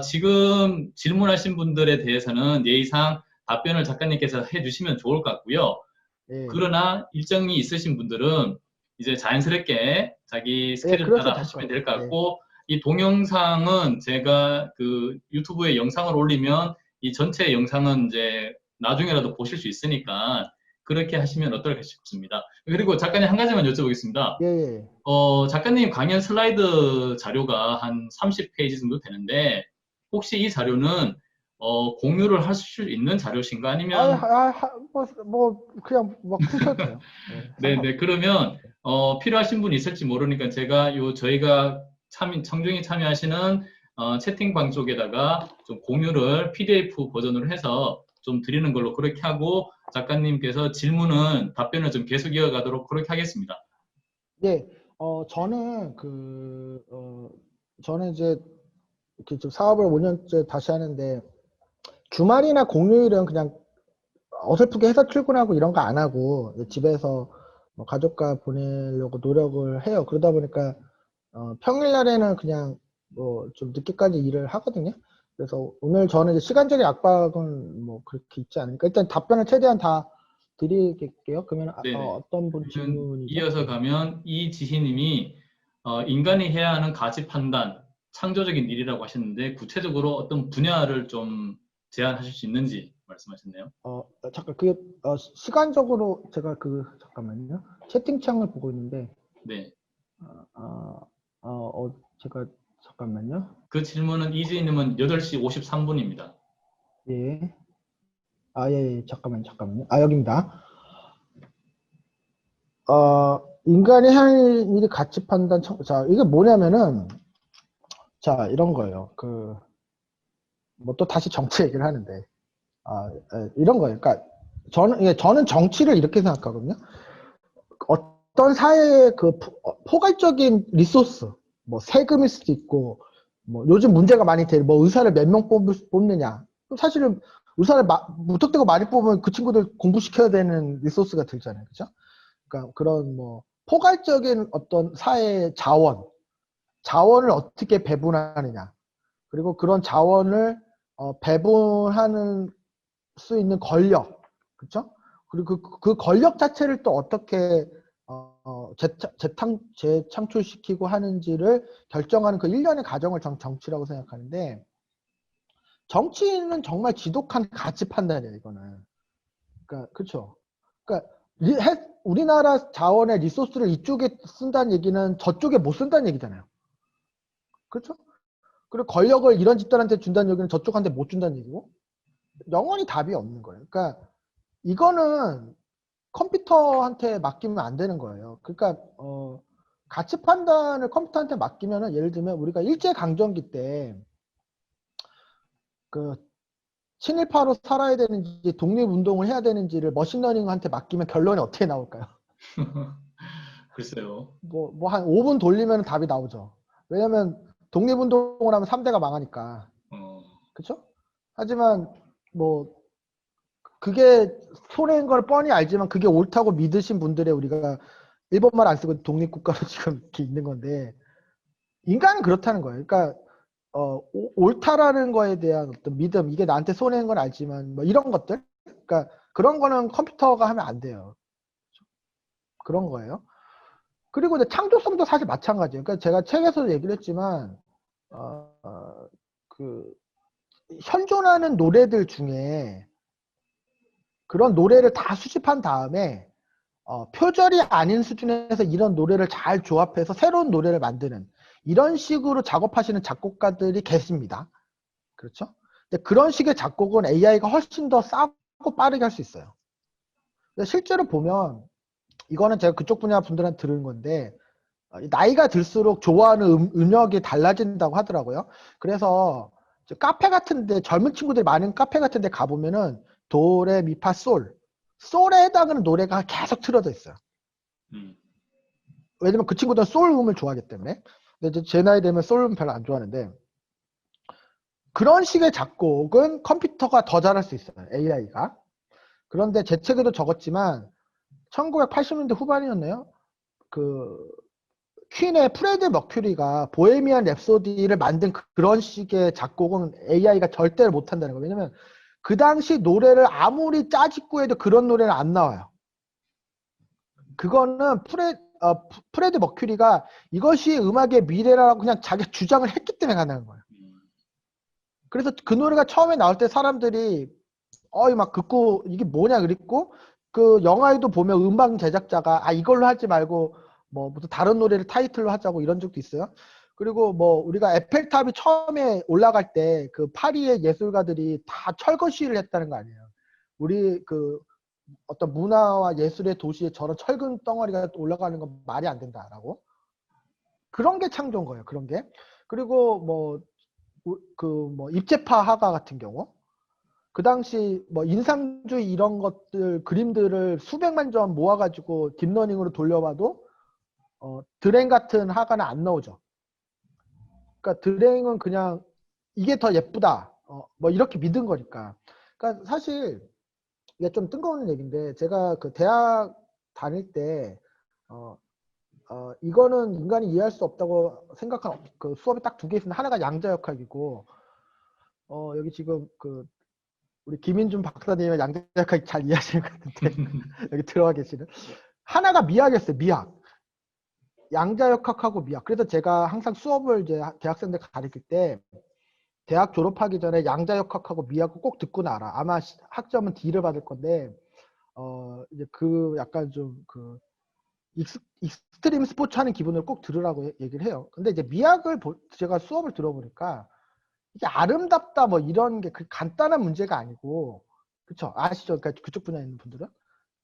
지금 질문하신 분들에 대해서는 예의상 답변을 작가님께서 해주시면 좋을 것 같고요. 예. 그러나 일정이 있으신 분들은 이제 자연스럽게 자기 예, 스케줄 따라 그러셔도 될 것 하시면 될 것 같아요. 예. 같고, 이 동영상은 제가 그 유튜브에 영상을 올리면 이 전체 영상은 이제 나중에라도 보실 수 있으니까 그렇게 하시면 어떨까 싶습니다. 그리고 작가님 한 가지만 여쭤보겠습니다. 예, 예. 작가님 강연 슬라이드 자료가 한 30페이지 정도 되는데, 혹시 이 자료는 공유를 할 수 있는 자료신가? 아니면 그냥 막 푸셔도 돼요. 예, 네네, 상관없어요. 그러면 필요하신 분이 있을지 모르니까 제가 저희가 청중이 참여하시는 채팅방 쪽에다가 좀 공유를 PDF 버전으로 해서 좀 드리는 걸로 그렇게 하고, 작가님께서 답변을 좀 계속 이어가도록 그렇게 하겠습니다. 예, 저는 이제 이렇게 좀 사업을 5년째 다시 하는데, 주말이나 공휴일은 그냥 어설프게 회사 출근하고 이런 거 안 하고, 집에서 뭐 가족과 보내려고 노력을 해요. 그러다 보니까, 평일날에는 그냥 뭐 좀 늦게까지 일을 하거든요. 그래서 오늘 저는 이제 시간적인 압박은 뭐 그렇게 있지 않으니까, 일단 답변을 최대한 다 드리겠게요. 그러면, 네네. 어떤 분 그러면 질문이죠? 이어서 가면 이지희님이 인간이 해야 하는 가치 판단, 창조적인 일이라고 하셨는데 구체적으로 어떤 분야를 좀 제안하실 수 있는지 말씀하셨네요. 잠깐, 시간적으로 제가 잠깐만요. 채팅창을 보고 있는데, 네. 어, 제가, 잠깐만요. 그 질문은 이지희님은 8시 53분입니다. 예. 예, 잠깐만요. 여기입니다. 인간이 할 일이 가치 판단, 자, 이게 뭐냐면은, 자, 이런 거예요. 뭐 또 다시 정치 얘기를 하는데, 이런 거예요. 그러니까, 저는 정치를 이렇게 생각하거든요. 어떤 사회의 포괄적인 리소스, 뭐 세금일 수도 있고, 뭐 요즘 문제가 많이 돼, 뭐 의사를 몇 명 뽑느냐. 사실은 의사를 무턱대고 많이 뽑으면 그 친구들 공부시켜야 되는 리소스가 들잖아요. 그죠? 그러니까 그런 뭐 포괄적인 어떤 사회의 자원을 어떻게 배분하느냐. 그리고 그런 자원을 배분하는 수 있는 권력, 그렇죠? 그리고 그 권력 자체를 또 어떻게 재창출시키고 하는지를 결정하는 그 일련의 과정을 정치라고 생각하는데, 정치는 정말 지독한 가치 판단이에요, 이거는. 그러니까 그렇죠. 그러니까 우리나라 자원의 리소스를 이쪽에 쓴다는 얘기는 저쪽에 못 쓴다는 얘기잖아요. 그렇죠? 그리고 권력을 이런 집단한테 준다는 얘기는 저쪽한테 못 준다는 얘기고, 영원히 답이 없는 거예요. 그러니까 이거는 컴퓨터한테 맡기면 안 되는 거예요. 그러니까 가치 판단을 컴퓨터한테 맡기면은, 예를 들면 우리가 일제강점기 때 친일파로 살아야 되는지 독립운동을 해야 되는지를 머신러닝한테 맡기면 결론이 어떻게 나올까요? 글쎄요. 뭐 한 5분 돌리면 답이 나오죠. 왜냐면 독립운동을 하면 3대가 망하니까. 어, 그쵸? 하지만 뭐 그게 손해인 걸 뻔히 알지만 그게 옳다고 믿으신 분들의, 우리가 일본말 안 쓰고 독립국가로 지금 이렇게 있는 건데, 인간은 그렇다는 거예요. 그러니까 옳다라는 거에 대한 어떤 믿음, 이게 나한테 손해인 건 알지만 뭐 이런 것들, 그러니까 그런 거는 컴퓨터가 하면 안 돼요. 그런 거예요. 그리고 이제 창조성도 사실 마찬가지예요. 그러니까 제가 책에서도 얘기를 했지만 그 현존하는 노래들 중에 그런 노래를 다 수집한 다음에 표절이 아닌 수준에서 이런 노래를 잘 조합해서 새로운 노래를 만드는, 이런 식으로 작업하시는 작곡가들이 계십니다. 그렇죠? 근데 그런 식의 작곡은 AI가 훨씬 더 싸고 빠르게 할 수 있어요. 근데 실제로 보면, 이거는 제가 그쪽 분야 분들한테 들은 건데, 나이가 들수록 좋아하는 음역이 달라진다고 하더라고요. 그래서 카페 같은데, 젊은 친구들이 많은 카페 같은데 가보면은 도레미파 솔에 해당하는 노래가 계속 틀어져 있어요. 음, 왜냐면 그 친구들은 소울 음을 좋아하기 때문에. 근데 이제 제 나이 되면 소울 음 별로 안 좋아하는데, 그런 식의 작곡은 컴퓨터가 더 잘할 수 있어요, AI가. 그런데 제 책에도 적었지만 1980년대 후반이었네요. 퀸의 프레드 머큐리가 보헤미안 랩소디를 만든 그런 식의 작곡은 AI가 절대로 못한다는 거예요. 왜냐면 그 당시 노래를 아무리 짜짓고 해도 그런 노래는 안 나와요. 그거는 프레드 머큐리가 이것이 음악의 미래라고 그냥 자기 주장을 했기 때문에 가능한 거예요. 그래서 그 노래가 처음에 나올 때 사람들이 막 듣고 이게 뭐냐 그랬고, 그 영화에도 보면 음반 제작자가 이걸로 하지 말고 뭐 무슨 다른 노래를 타이틀로 하자고 이런 적도 있어요. 그리고 뭐 우리가 에펠탑이 처음에 올라갈 때 그 파리의 예술가들이 다 철거 시위를 했다는 거 아니에요. 우리 그 어떤 문화와 예술의 도시에 저런 철근 덩어리가 올라가는 건 말이 안 된다라고. 그런 게 창조인 거예요. 그런 게. 그리고 뭐 입체파 화가 같은 경우, 그 당시 뭐 인상주의 이런 것들 그림들을 수백만 점 모아가지고 딥러닝으로 돌려봐도 드랭 같은 화가는 안 나오죠. 그러니까 드랭은 그냥 이게 더 예쁘다 뭐 이렇게 믿은 거니까. 그러니까 사실 이게 좀 뜬금없는 얘기인데, 제가 그 대학 다닐 때 이거는 인간이 이해할 수 없다고 생각한 그 수업이 딱 두 개 있습니다. 하나가 양자역학이고, 여기 지금 그 우리 김인준 박사님은 양자역학 잘 이해하시는 것 같은데 여기 들어와 계시는. 하나가 미학이었어요. 미학. 양자역학하고 미학. 그래서 제가 항상 수업을 이제 대학생들 가르칠 때 대학 졸업하기 전에 양자역학하고 미학을 꼭 듣고 나라. 아마 학점은 D를 받을 건데 이제 그 약간 좀 그 익스트림 스포츠 하는 기분을 꼭 들으라고 얘기를 해요. 근데 이제 미학을 제가 수업을 들어보니까 이게 아름답다 뭐 이런 게 그 간단한 문제가 아니고, 그쵸? 아시죠? 그러니까 그쪽 분야에 있는 분들은.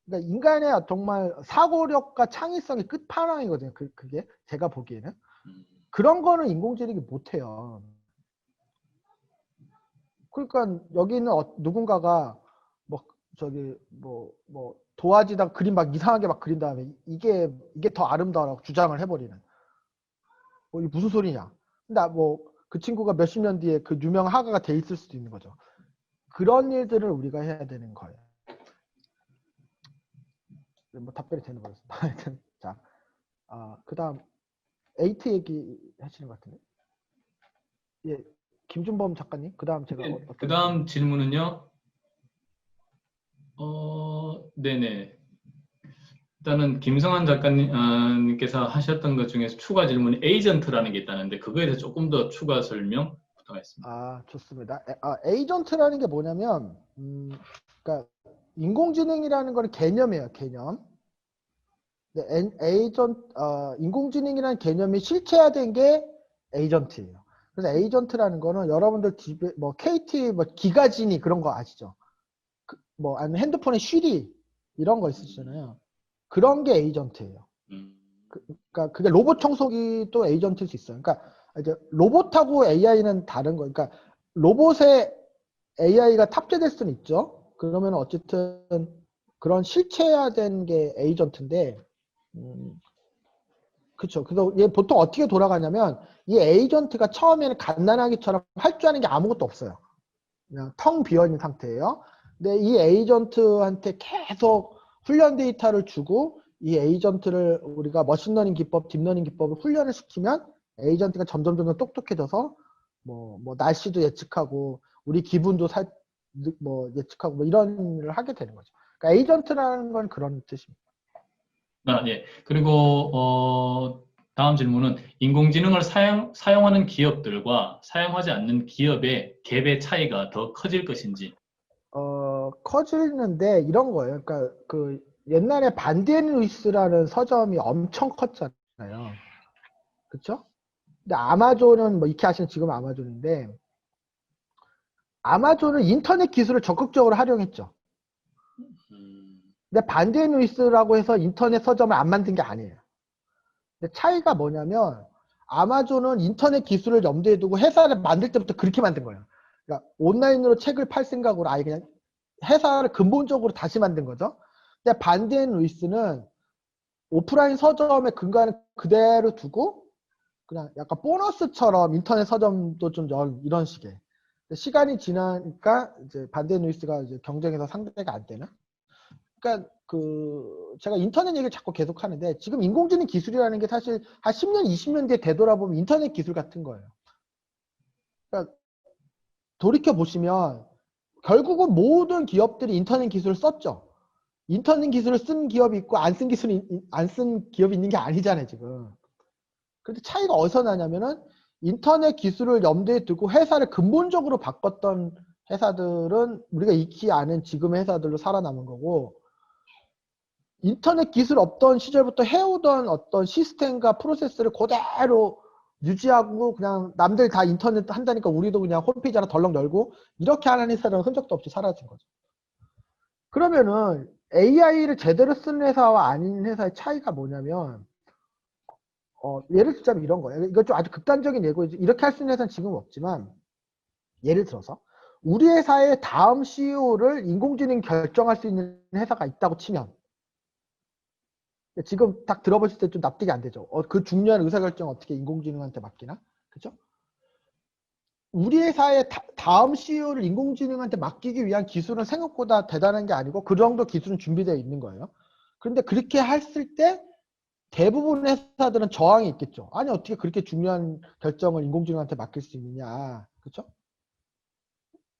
그러니까 인간의 정말 사고력과 창의성의 끝판왕이거든요. 그게 제가 보기에는. 그런 거는 인공지능이 못해요. 그러니까 여기는 누군가가 뭐 저기 뭐 도화지다 그림 막 이상하게 막 그린 다음에 이게 더 아름다워라고 주장을 해버리는. 이게 무슨 소리냐? 근데 뭐 그 친구가 몇십 년 뒤에 그 유명한 화가가 돼 있을 수도 있는 거죠. 그런 일들을 우리가 해야 되는 거예요. 뭐 답변이 되는 거였습니다. 하여튼 자, 그다음 에이트 얘기 하시는 것 같은데. 예, 김준범 작가님. 그다음 제가 네, 어떤 그다음 질문은요. 네네. 일단은 김성환 작가님께서 하셨던 것 중에서 추가 질문이 에이전트라는 게 있다는데 그거에 대해서 조금 더 추가 설명 부탁하겠습니다. 좋습니다. 에이전트라는 게 뭐냐면, 그러니까 인공지능이라는 거는 개념이에요, 개념. 근데 인공지능이라는 개념이 실체화된 게 에이전트예요. 그래서 에이전트라는 거는 여러분들 집에 뭐 KT 뭐 기가진이 그런 거 아시죠? 뭐 아니면 핸드폰에 쉬리 이런 거 있으시잖아요. 그런 게 에이전트예요. 그러니까 그게 로봇 청소기도 에이전트일 수 있어요. 그러니까 이제 로봇하고 AI는 다른 거예요. 그러니까 로봇에 AI가 탑재될 수는 있죠. 그러면 어쨌든 그런 실체화된 게 에이전트인데, 그쵸. 그래서 얘 보통 어떻게 돌아가냐면 이 에이전트가 처음에는 갓난아기처럼 할 줄 아는 게 아무것도 없어요. 그냥 텅 비어있는 상태예요. 근데 이 에이전트한테 계속 훈련 데이터를 주고 이 에이전트를 우리가 머신러닝 기법, 딥러닝 기법을 훈련을 시키면 에이전트가 점점 똑똑해져서 뭐 날씨도 예측하고 우리 기분도 예측하고 뭐 이런 일을 하게 되는 거죠. 그러니까 에이전트라는 건 그런 뜻입니다. 예. 그리고 다음 질문은 인공지능을 사용하는 기업들과 사용하지 않는 기업의 갭의 차이가 더 커질 것인지. 커지는데 이런 거예요. 그러니까 그 옛날에 반디앤 루이스라는 서점이 엄청 컸잖아요. 그쵸? 근데 아마존은 뭐 익히 아시는 지금 아마존인데, 아마존은 인터넷 기술을 적극적으로 활용했죠. 근데 반디앤 루이스라고 해서 인터넷 서점을 안 만든 게 아니에요. 근데 차이가 뭐냐면 아마존은 인터넷 기술을 염두에 두고 회사를 만들 때부터 그렇게 만든 거예요. 그러니까 온라인으로 책을 팔 생각으로 아예 그냥 회사를 근본적으로 다시 만든 거죠. 근데 반디앤 루이스는 오프라인 서점의 근간을 그대로 두고 그냥 약간 보너스처럼 인터넷 서점도 좀 이런 식의. 시간이 지나니까 이제 반디앤 루이스가 이제 경쟁에서 상대가 안 되는. 그러니까 제가 인터넷 얘기를 자꾸 계속 하는데, 지금 인공지능 기술이라는 게 사실 한 10년, 20년 뒤에 되돌아보면 인터넷 기술 같은 거예요. 그러니까 돌이켜 보시면 결국은 모든 기업들이 인터넷 기술을 썼죠. 인터넷 기술을 쓴 기업이 있고 안 쓴 기업이 있는 게 아니잖아요, 지금. 근데 차이가 어디서 나냐면은 인터넷 기술을 염두에 두고 회사를 근본적으로 바꿨던 회사들은 우리가 익히 아는 지금의 회사들로 살아남은 거고, 인터넷 기술 없던 시절부터 해오던 어떤 시스템과 프로세스를 그대로 유지하고 그냥 남들 다 인터넷 한다니까 우리도 그냥 홈페이지 하나 덜렁 열고 이렇게 하는 회사는 흔적도 없이 사라진 거죠. 그러면은 AI를 제대로 쓰는 회사와 아닌 회사의 차이가 뭐냐면, 예를 들자면 이런 거예요. 이건 좀 아주 극단적인 예고, 이렇게 할 수 있는 회사는 지금 없지만, 예를 들어서 우리 회사의 다음 CEO를 인공지능이 결정할 수 있는 회사가 있다고 치면, 지금 딱 들어보실 때 좀 납득이 안 되죠. 그 중요한 의사결정 어떻게 인공지능한테 맡기나? 그죠? 우리 회사의 다음 CEO를 인공지능한테 맡기기 위한 기술은 생각보다 대단한 게 아니고 그 정도 기술은 준비되어 있는 거예요. 그런데 그렇게 했을 때 대부분 회사들은 저항이 있겠죠. 아니 어떻게 그렇게 중요한 결정을 인공지능한테 맡길 수 있느냐. 그렇죠?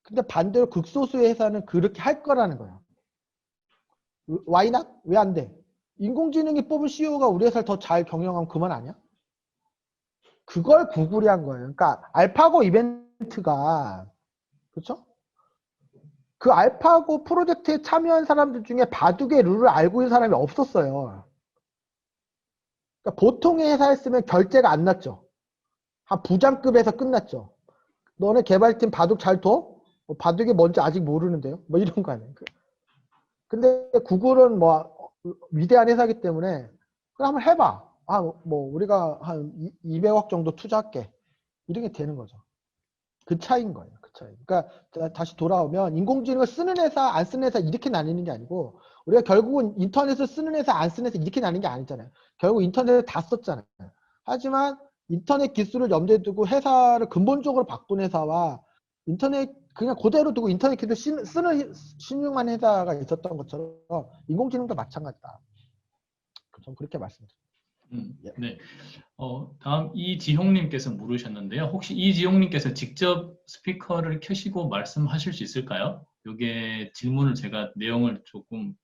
근데 반대로 극소수의 회사는 그렇게 할 거라는 거예요. Why not? 왜 안 돼? 인공지능이 뽑은 CEO가 우리 회사를 더 잘 경영하면 그만 아니야? 그걸 구글이 한 거예요. 그러니까 알파고 이벤트가, 그렇죠? 그 알파고 프로젝트에 참여한 사람들 중에 바둑의 룰을 알고 있는 사람이 없었어요. 그러니까 보통의 회사였으면 결제가 안 났죠. 한 부장급에서 끝났죠. 너네 개발팀 바둑 잘 둬? 바둑이 뭔지 아직 모르는데요. 뭐 이런 거 아니에요. 근데 구글은 뭐 위대한 회사이기 때문에 그럼 한번 해봐. 뭐 우리가 한 200억 정도 투자할게. 이렇게 되는 거죠. 그 차이인 거예요. 그 차이. 그러니까 다시 돌아오면 인공지능을 쓰는 회사, 안 쓰는 회사 이렇게 나뉘는 게 아니고, 우리가 결국은 인터넷을 쓰는 회사, 안 쓰는 회사 이렇게 나뉘는 게 아니잖아요. 결국 인터넷을 다 썼잖아요. 하지만 인터넷 기술을 염두에 두고 회사를 근본적으로 바꾼 회사와 인터넷 그냥 그대로 두고 인터넷 기술 쓰는 신용만 회사가 있었던 것처럼 인공지능도 마찬가지다. 좀 그렇게 말씀드립니다. 예. 네. 다음 이지용님께서 물으셨는데요. 혹시 이지용님께서 직접 스피커를 켜시고 말씀하실 수 있을까요? 이게 질문을 제가 내용을 조금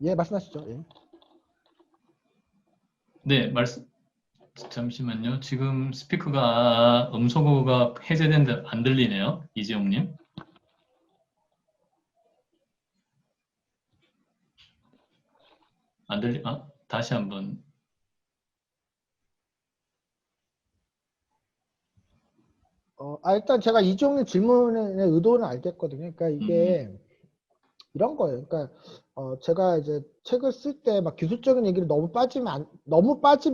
예, 말씀하시죠. 예. 네, 잠시만요. 지금 스피커가 음소거가 해제된데 안 들리네요. 이지용님. 다시 한번. 일단 제가 이종의 질문의 의도는 알겠거든요. 그러니까 이게 이런 거예요. 그러니까 제가 이제 책을 쓸 때 막 기술적인 얘기를 너무 빠지면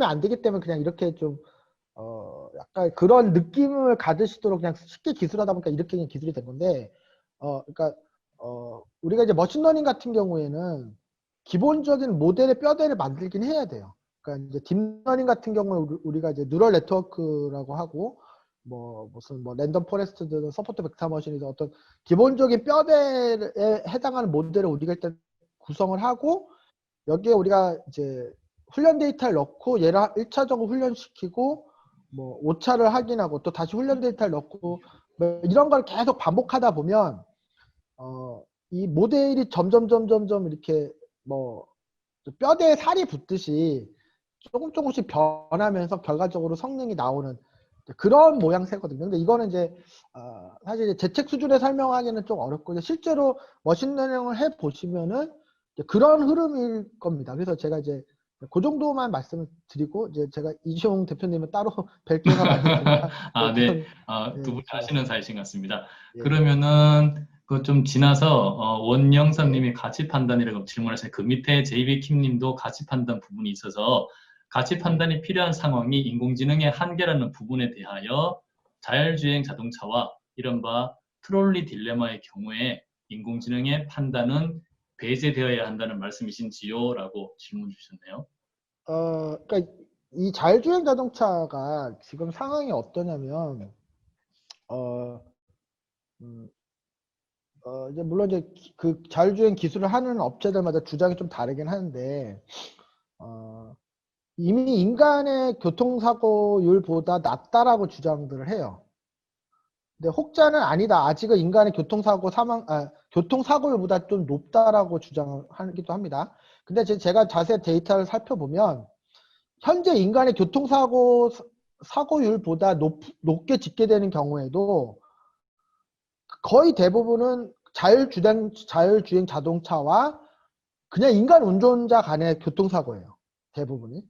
안 되기 때문에 그냥 이렇게 좀 약간 그런 느낌을 가지시도록 그냥 쉽게 기술하다 보니까 이렇게 그냥 기술이 된 건데, 그러니까 우리가 이제 머신러닝 같은 경우에는 기본적인 모델의 뼈대를 만들긴 해야 돼요. 그러니까 이제 딥러닝 같은 경우에 우리가 이제 뉴럴 네트워크라고 하고, 뭐 무슨 뭐 랜덤 포레스트든 서포트 벡터 머신이든 어떤 기본적인 뼈대에 해당하는 모델을 우리가 일단 구성을 하고, 여기에 우리가 이제 훈련 데이터를 넣고 얘를 1차적으로 훈련시키고 뭐 5차를 확인하고 또 다시 훈련 데이터를 넣고 뭐 이런 걸 계속 반복하다 보면 이 모델이 점점 이렇게 뭐 뼈대에 살이 붙듯이 조금씩 변하면서 결과적으로 성능이 나오는 그런 모양새거든요. 근데 이거는 이제 사실 제 책 수준에 설명하기는 좀 어렵고, 실제로 머신러닝을 해 보시면은 그런 흐름일 겁니다. 그래서 제가 이제 그 정도만 말씀을 드리고, 이제 제가 이시용 대표님은 따로 뵐 기회가 많을 테니까 네. 예, 두 분이 제가 아시는 사이신 것 같습니다. 예. 그러면은 그 좀 지나서 원영선님이 가치 판단이라고 질문하셨어요. 그 밑에 JB킴님도 가치 판단 부분이 있어서 가치 판단이 필요한 상황이 인공지능의 한계라는 부분에 대하여 자율주행 자동차와 이른바 트롤리 딜레마의 경우에 인공지능의 판단은 배제되어야 한다는 말씀이신지요? 라고 질문 주셨네요. 그러니까 이 자율주행 자동차가 지금 상황이 어떠냐면, 음, 이제 물론 이제 그 자율주행 기술을 하는 업체들마다 주장이 좀 다르긴 하는데, 어, 이미 인간의 교통사고율보다 낫다라고 주장들을 해요. 근데 혹자는 아니다. 아직은 인간의 교통사고율보다 좀 높다라고 주장하기도 합니다. 근데 제가 자세히 데이터를 살펴보면, 현재 인간의 사고율보다 높게 집계되는 경우에도 거의 대부분은 자율주행 자동차와 그냥 인간 운전자 간의 교통사고예요. 대부분이.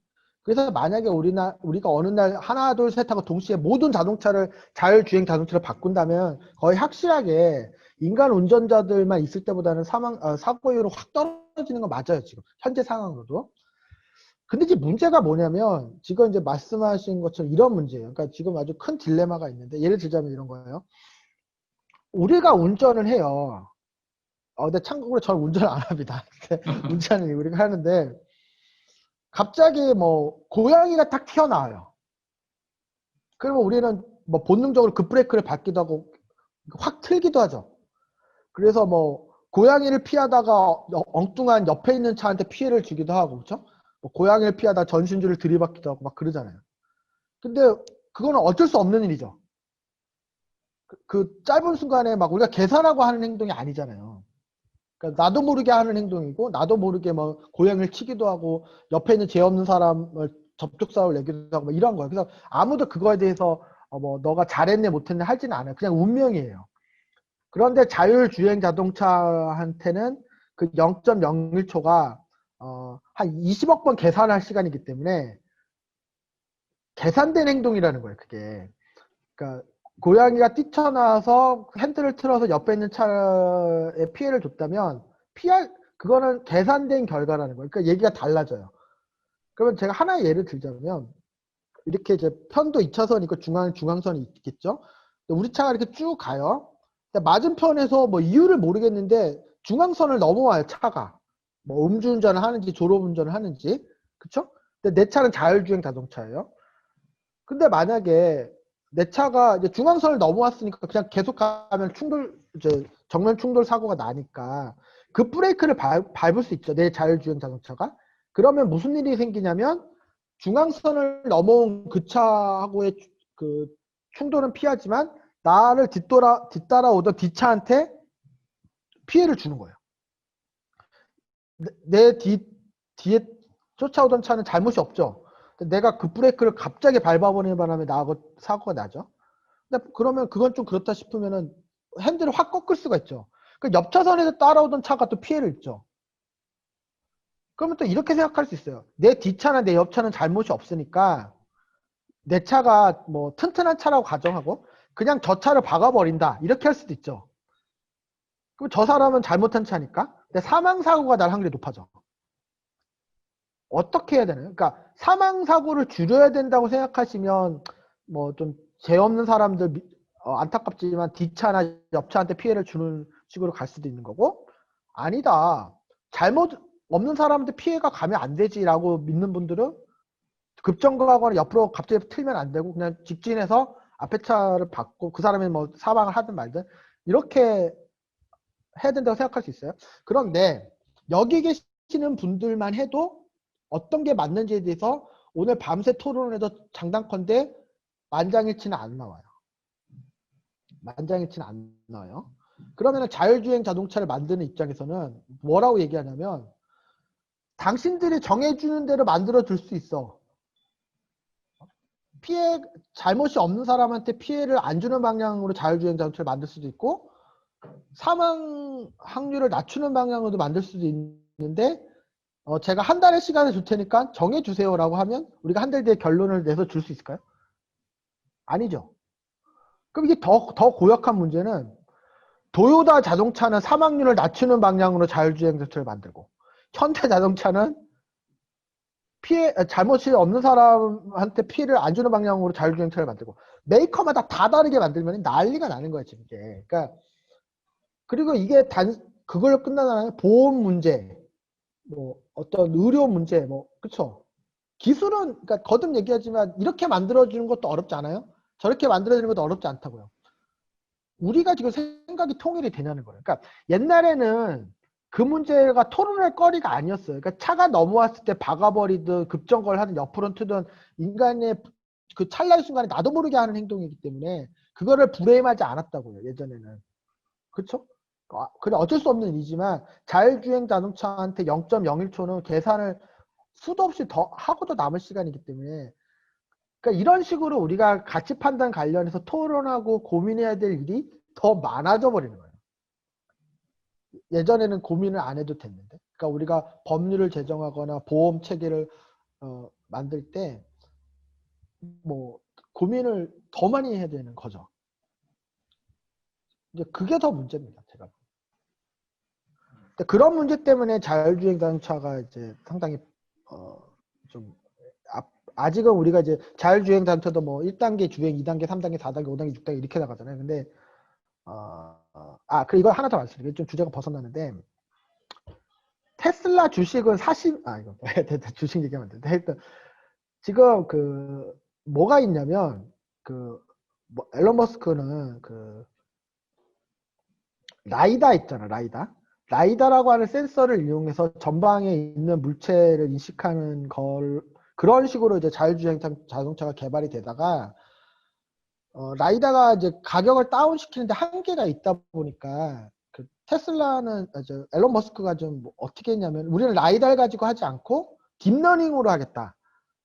그래서 만약에 우리가 어느 날 하나, 둘, 셋 하고 동시에 모든 자율주행 자동차를 바꾼다면 거의 확실하게 인간 운전자들만 있을 때보다는 사고율은 확 떨어지는 건 맞아요. 지금. 현재 상황으로도. 근데 이제 문제가 뭐냐면 지금 이제 말씀하신 것처럼 이런 문제예요. 그러니까 지금 아주 큰 딜레마가 있는데 예를 들자면 이런 거예요. 우리가 운전을 해요. 근데 참고로 저는 운전을 안 합니다. 운전은 우리가 하는데 갑자기 뭐 고양이가 딱 튀어나와요. 그러면 우리는 뭐 본능적으로 급브레이크를 밟기도 하고 확 틀기도 하죠. 그래서 뭐 고양이를 피하다가 엉뚱한 옆에 있는 차한테 피해를 주기도 하고 그렇죠? 뭐 고양이를 피하다 전신주를 들이받기도 하고 막 그러잖아요. 근데 그거는 어쩔 수 없는 일이죠. 그 짧은 순간에 막 우리가 계산하고 하는 행동이 아니잖아요. 그러니까 나도 모르게 하는 행동이고 나도 모르게 뭐 고양이를 치기도 하고 옆에 있는 죄 없는 사람을 접촉사고를 내기도 하고 뭐 이런 거예요. 그래서 아무도 그거에 대해서 뭐 너가 잘했네 못했네 하지는 않아요. 그냥 운명이에요. 그런데 자율주행 자동차한테는 그 0.01초가 한 20억 번 계산할 시간이기 때문에 계산된 행동이라는 거예요. 그게. 그러니까 고양이가 뛰쳐나와서 핸들을 틀어서 옆에 있는 차에 피해를 줬다면 그거는 계산된 결과라는 거예요. 그러니까 얘기가 달라져요. 그러면 제가 하나의 예를 들자면 이렇게 이제 편도 2차선 있고 중앙선이 있겠죠. 우리 차가 이렇게 쭉 가요. 근데 맞은편에서 뭐 이유를 모르겠는데 중앙선을 넘어와요, 차가. 뭐 음주운전을 하는지 졸음운전을 하는지. 그쵸? 근데 내 차는 자율주행 자동차예요. 근데 만약에 내 차가 이제 중앙선을 넘어왔으니까 그냥 계속 가면 정면 충돌 사고가 나니까 그 브레이크를 밟을 수 있죠. 내 자율주행 자동차가. 그러면 무슨 일이 생기냐면 중앙선을 넘어온 그 차하고의 그 충돌은 피하지만 나를 뒤따라오던 뒷차한테 피해를 주는 거예요. 내 뒤에 쫓아오던 차는 잘못이 없죠. 내가 그 브레이크를 갑자기 밟아버리는 바람에 나하고 사고가 나죠. 근데 그러면 그건 좀 그렇다 싶으면은 핸들을 확 꺾을 수가 있죠. 그 옆 차선에서 따라오던 차가 또 피해를 입죠. 그러면 또 이렇게 생각할 수 있어요. 내 뒷차나 내 옆차는 잘못이 없으니까 내 차가 뭐 튼튼한 차라고 가정하고 그냥 저 차를 박아버린다. 이렇게 할 수도 있죠. 그럼 저 사람은 잘못한 차니까 근데 사망사고가 날 확률이 높아져. 어떻게 해야 되나요? 그러니까 사망사고를 줄여야 된다고 생각하시면 뭐 좀 죄 없는 사람들 안타깝지만 뒷차나 옆차한테 피해를 주는 식으로 갈 수도 있는 거고 아니다. 잘못 없는 사람한테 피해가 가면 안 되지라고 믿는 분들은 급정거하거나 옆으로 갑자기 틀면 안 되고 그냥 직진해서 앞에 차를 받고 그 사람이 뭐 사망을 하든 말든 이렇게 해야 된다고 생각할 수 있어요. 그런데 여기 계시는 분들만 해도 어떤 게 맞는지에 대해서 오늘 밤새 토론을 해도 장단컨대 만장일치는 안 나와요. 만장일치는 안 나와요. 그러면 자율주행 자동차를 만드는 입장에서는 뭐라고 얘기하냐면 당신들이 정해주는 대로 만들어 줄 수 있어. 잘못이 없는 사람한테 피해를 안 주는 방향으로 자율주행 자동차를 만들 수도 있고 사망 확률을 낮추는 방향으로도 만들 수도 있는데 제가 한 달의 시간을 줄 테니까 정해주세요 라고 하면 우리가 한 달 뒤에 결론을 내서 줄 수 있을까요? 아니죠. 그럼 이게 더 고약한 문제는 도요타 자동차는 사망률을 낮추는 방향으로 자율주행 자동차를 만들고 현대 자동차는 잘못이 없는 사람한테 피해를 안 주는 방향으로 자율주행차를 만들고 메이커마다 다 다르게 만들면 난리가 나는 거야 지금 이게. 그러니까 그리고 이게 그걸로 끝나잖아요. 보험 문제, 뭐 어떤 의료 문제, 뭐 그쵸? 기술은 그러니까 거듭 얘기하지만 이렇게 만들어주는 것도 어렵지 않아요? 저렇게 만들어주는 것도 어렵지 않다고요. 우리가 지금 생각이 통일이 되냐는 거예요. 그러니까 옛날에는 그 문제가 토론할 거리가 아니었어요. 그러니까 차가 넘어왔을 때 박아버리든 급정거를 하든 옆으로 트든 인간의 그 찰나의 순간에 나도 모르게 하는 행동이기 때문에 그거를 불해임하지 않았다고요. 예전에는. 그렇죠? 그래 어쩔 수 없는 일이지만 자율주행 자동차한테 0.01초는 계산을 수도 없이 더 하고도 남을 시간이기 때문에 그러니까 이런 식으로 우리가 가치 판단 관련해서 토론하고 고민해야 될 일이 더 많아져 버리는 거예요. 예전에는 고민을 안 해도 됐는데. 그러니까 우리가 법률을 제정하거나 보험 체계를 만들 때 뭐 고민을 더 많이 해야 되는 거죠. 이제 그게 더 문제입니다. 제가. 그런 문제 때문에 자율주행 자동차가 이제 상당히 좀 아직은 우리가 이제 자율주행 자동차도 뭐 1단계 주행, 2단계, 3단계, 4단계, 5단계, 6단계 이렇게 나가잖아요. 근데 그리고 이거 하나 더 말씀드릴게요. 좀 주제가 벗어나는데 테슬라 주식은 이거 주식 얘기하면 안 되는데 지금 그 뭐가 있냐면 앨런 머스크는 그 라이다 있잖아, 라이다라고 하는 센서를 이용해서 전방에 있는 물체를 인식하는 그런 식으로 이제 자율주행 자동차가 개발이 되다가 라이다가 이제 가격을 다운시키는데 한계가 있다 보니까 그 테슬라는 앨런 머스크가 좀 어떻게 했냐면 우리는 라이다를 가지고 하지 않고 딥러닝으로 하겠다.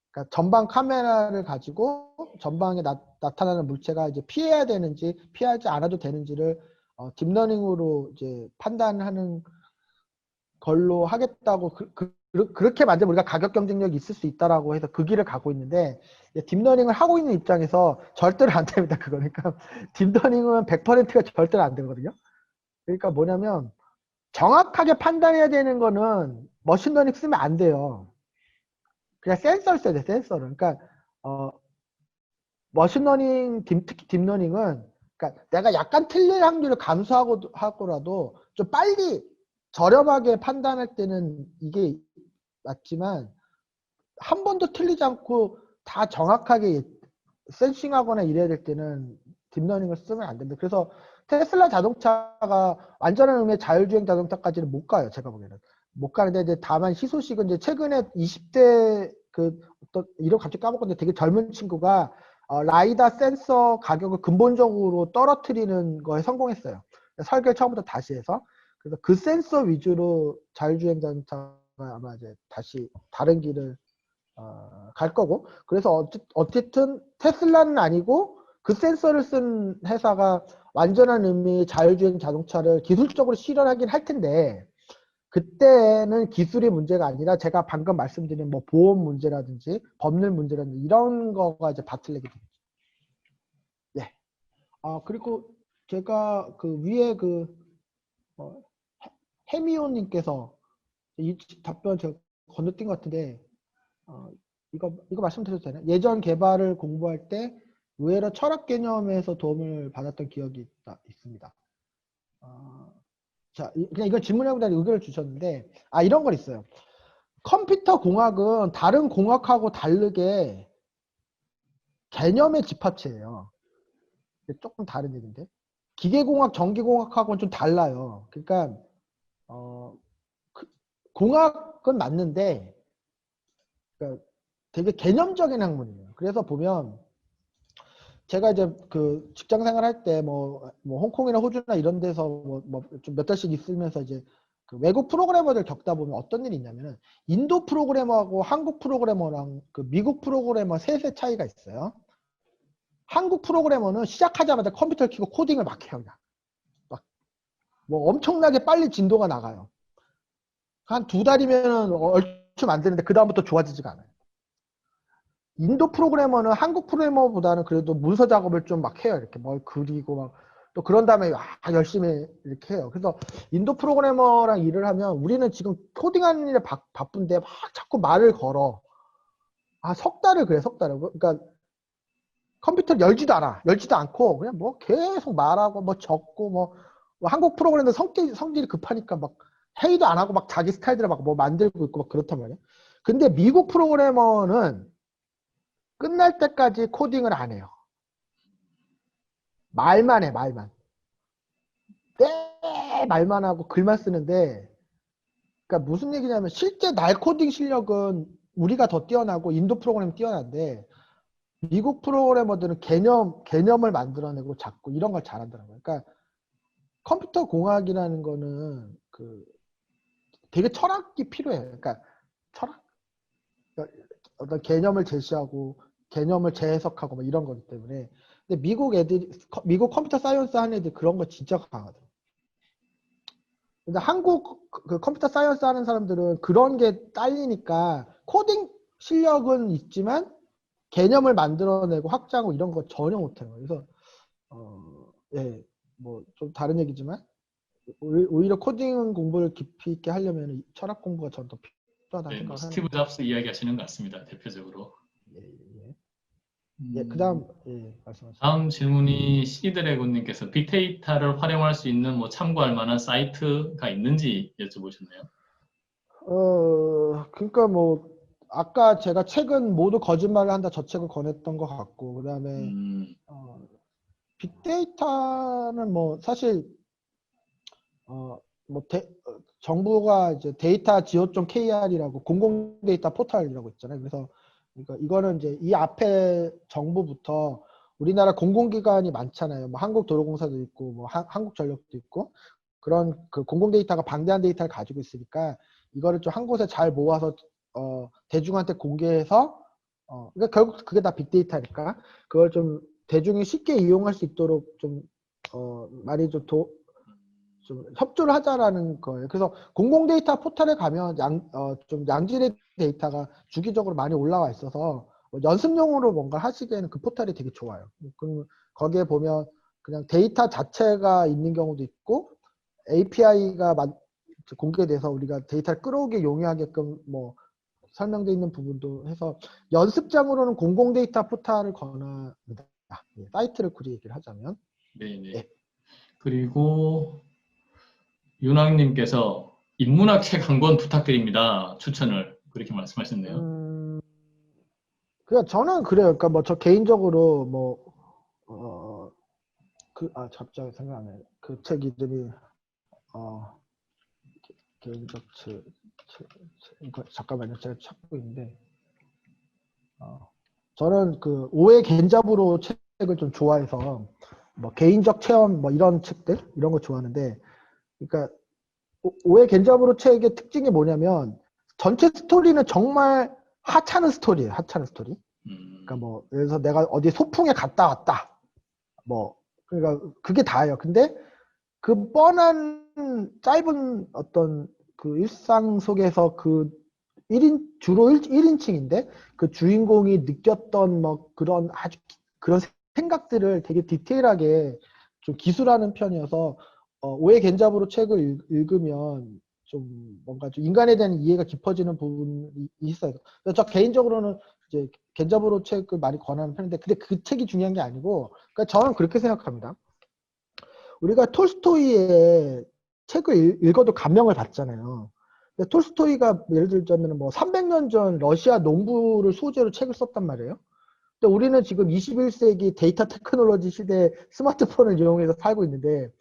그러니까 전방 카메라를 가지고 전방에 나타나는 물체가 이제 피해야 되는지 피하지 않아도 되는지를 딥러닝으로 이제 판단하는 걸로 하겠다고 그렇게 만들면 우리가 가격 경쟁력이 있을 수 있다라고 해서 그 길을 가고 있는데 딥러닝을 하고 있는 입장에서 절대로 안 됩니다. 그거니까 딥러닝은 100%가 절대로 안 되거든요. 그러니까 뭐냐면 정확하게 판단해야 되는 거는 머신러닝 쓰면 안 돼요. 그냥 센서를 써야 돼, 센서를. 그러니까 머신러닝 특히 딥러닝은 그러니까 내가 약간 틀릴 확률을 감수하고라도 좀 빨리 저렴하게 판단할 때는 이게 맞지만 한 번도 틀리지 않고 다 정확하게 센싱하거나 이래야 될 때는 딥러닝을 쓰면 안 됩니다. 그래서 테슬라 자동차가 완전한 의미의 자율주행 자동차까지는 못 가요. 제가 보기에는. 못 가는데 이제 다만 희소식은 이제 최근에 20대 어떤 이름 갑자기 까먹었는데 되게 젊은 친구가 라이다 센서 가격을 근본적으로 떨어뜨리는 거에 성공했어요. 설계를 처음부터 다시 해서. 그래서 그 센서 위주로 자율주행 자동차가 아마 이제 다시 다른 길을 갈 거고. 그래서 어쨌든 테슬라는 아니고 그 센서를 쓴 회사가 완전한 의미의 자율주행 자동차를 기술적으로 실현하긴 할 텐데 그때는 기술의 문제가 아니라 제가 방금 말씀드린 뭐 보험 문제라든지 법률 문제라든지 이런 거가 이제 바틀렉이 되죠. 예. 그리고 제가 그 위에 해미온님께서 이 답변 제가 건너뛴 것 같은데 이거 말씀드려도 되나? 예전 개발을 공부할 때 의외로 철학 개념에서 도움을 받았던 기억이 있습니다. 자, 그냥 이건 질문하고 다니 의견을 주셨는데 이런 건 있어요. 컴퓨터 공학은 다른 공학하고 다르게 개념의 집합체예요. 조금 다른 얘기인데 기계공학, 전기공학하고는 좀 달라요. 그러니까 공학은 맞는데 그러니까 되게 개념적인 학문이에요. 그래서 보면 제가 이제 그 직장 생활할 때 뭐 홍콩이나 호주나 이런 데서 좀 몇 달씩 있으면서 이제 그 외국 프로그래머들 겪다 보면 어떤 일이 있냐면은 인도 프로그래머하고 한국 프로그래머랑 그 미국 프로그래머 셋의 차이가 있어요. 한국 프로그래머는 시작하자마자 컴퓨터를 켜고 코딩을 막 해요. 그냥. 막 뭐 엄청나게 빨리 진도가 나가요. 한 2달이면 얼추 만드는데 그 다음부터 좋아지지가 않아요. 인도 프로그래머는 한국 프로그래머보다는 그래도 문서 작업을 좀 막 해요. 이렇게 뭘 그리고 막 또 그런 다음에 열심히 이렇게 해요. 그래서 인도 프로그래머랑 일을 하면 우리는 지금 코딩하는 일에 바쁜데 막 자꾸 말을 걸어. 석 달을 그래, 석 달을. 그러니까 컴퓨터를 열지도 않고 그냥 뭐 계속 말하고 뭐 적고 뭐 한국 프로그래머는 성질이 급하니까 막 회의도 안 하고 막 자기 스타일대로 막 뭐 만들고 있고 막 그렇단 말이에요. 근데 미국 프로그래머는 끝날 때까지 코딩을 안 해요. 말만 해, 말만. 꽤 말만 하고 글만 쓰는데, 그러니까 무슨 얘기냐면 실제 날 코딩 실력은 우리가 더 뛰어나고 인도 프로그램 뛰어난데 미국 프로그래머들은 개념을 만들어내고 잡고 이런 걸 잘한다는 거예요. 그러니까 컴퓨터 공학이라는 거는 그 되게 철학이 필요해요. 그러니까 철학? 그러니까 어떤 개념을 제시하고 개념을 재해석하고 뭐 이런 거기 때문에. 근데 미국 컴퓨터 사이언스 하는 애들 그런 거 진짜 강하더라고요. 근데 한국 그 컴퓨터 사이언스 하는 사람들은 그런 게 딸리니까 코딩 실력은 있지만 개념을 만들어내고 확장하고 이런 거 전혀 못해요. 그래서 예, 뭐 좀 다른 얘기지만 오히려 코딩 공부를 깊이 있게 하려면 철학 공부가 전 더 필요하다는 네, 뭐 생각을 스티브 하는데. 잡스 이야기 하시는 것 같습니다. 대표적으로. 예, 예. 예, 음, 그다음 예, 말씀하세요. 다음 질문이 시드래곤님께서 빅데이터를 활용할 수 있는 뭐 참고할 만한 사이트가 있는지 여쭤보셨네요. 그러니까 뭐 아까 제가 책은 모두 거짓말을 한다 저 책을 권했던 것 같고 그다음에 음, 어, 빅데이터는 뭐 사실 뭐 정부가 이제 데이터 go.kr이라고 공공 데이터 포털이라고 있잖아요. 그래서 그러니까 이거는 이제 이 앞에 정부부터 우리나라 공공기관이 많잖아요. 뭐 한국도로공사도 있고 뭐 한국전력도 있고 그런 그 공공 데이터가 방대한 데이터를 가지고 있으니까 이거를 좀 한 곳에 잘 모아서 대중한테 공개해서 그러니까 결국 그게 다 빅데이터니까 그걸 좀 대중이 쉽게 이용할 수 있도록 좀 많이 좀 협조를 하자라는 거예요. 그래서 공공 데이터 포털에 가면 좀 양질의 데이터가 주기적으로 많이 올라와 있어서 연습용으로 뭔가 하시기에는 그 포털이 되게 좋아요. 그럼 거기에 보면 그냥 데이터 자체가 있는 경우도 있고 API가 공개돼서 우리가 데이터를 끌어오기 용이하게끔 뭐 설명되어 있는 부분도 해서 연습장으로는 공공 데이터 포털을 권합니다. 예, 사이트를 굳이 얘기를 하자면. 네네. 예. 그리고 윤왕님께서 인문학 책 한 권 부탁드립니다. 추천을 그렇게 말씀하셨네요. 음, 그냥 저는 그래요. 그러니까 뭐 저 개인적으로 뭐 갑자기 생각 안 나요. 그 책 이름이 어 개인적 이거 잠깐만요. 제가 찾고 있는데 저는 그 오해 겐잡으로 책을 좀 좋아해서 뭐 개인적 체험 뭐 이런 책들 이런 거 좋아하는데 그러니까 오해 겐잡으로 책의 특징이 뭐냐면 전체 스토리는 정말 하찮은 스토리예요. 하찮은 스토리. 그러니까 음, 뭐 예를 들어서 내가 어디 소풍에 갔다 왔다. 뭐 그러니까 그게 다예요. 근데 그 뻔한 짧은 어떤 그 일상 속에서 그 주로 1인칭인데 그 주인공이 느꼈던 뭐 그런 아주 그런 생각들을 되게 디테일하게 좀 기술하는 편이어서 오해 겐잡으로 책을 읽으면 좀 뭔가 좀 인간에 대한 이해가 깊어지는 부분이 있어요. 그래서 저 개인적으로는 이제 겐잡으로 책을 많이 권하는 편인데 근데 그 책이 중요한 게 아니고 그러니까 저는 그렇게 생각합니다. 우리가 톨스토이의 책을 읽어도 감명을 받잖아요. 근데 톨스토이가 예를 들자면 뭐 300년 전 러시아 농부를 소재로 책을 썼단 말이에요. 근데 우리는 지금 21세기 데이터 테크놀로지 시대에 스마트폰을 이용해서 살고 있는데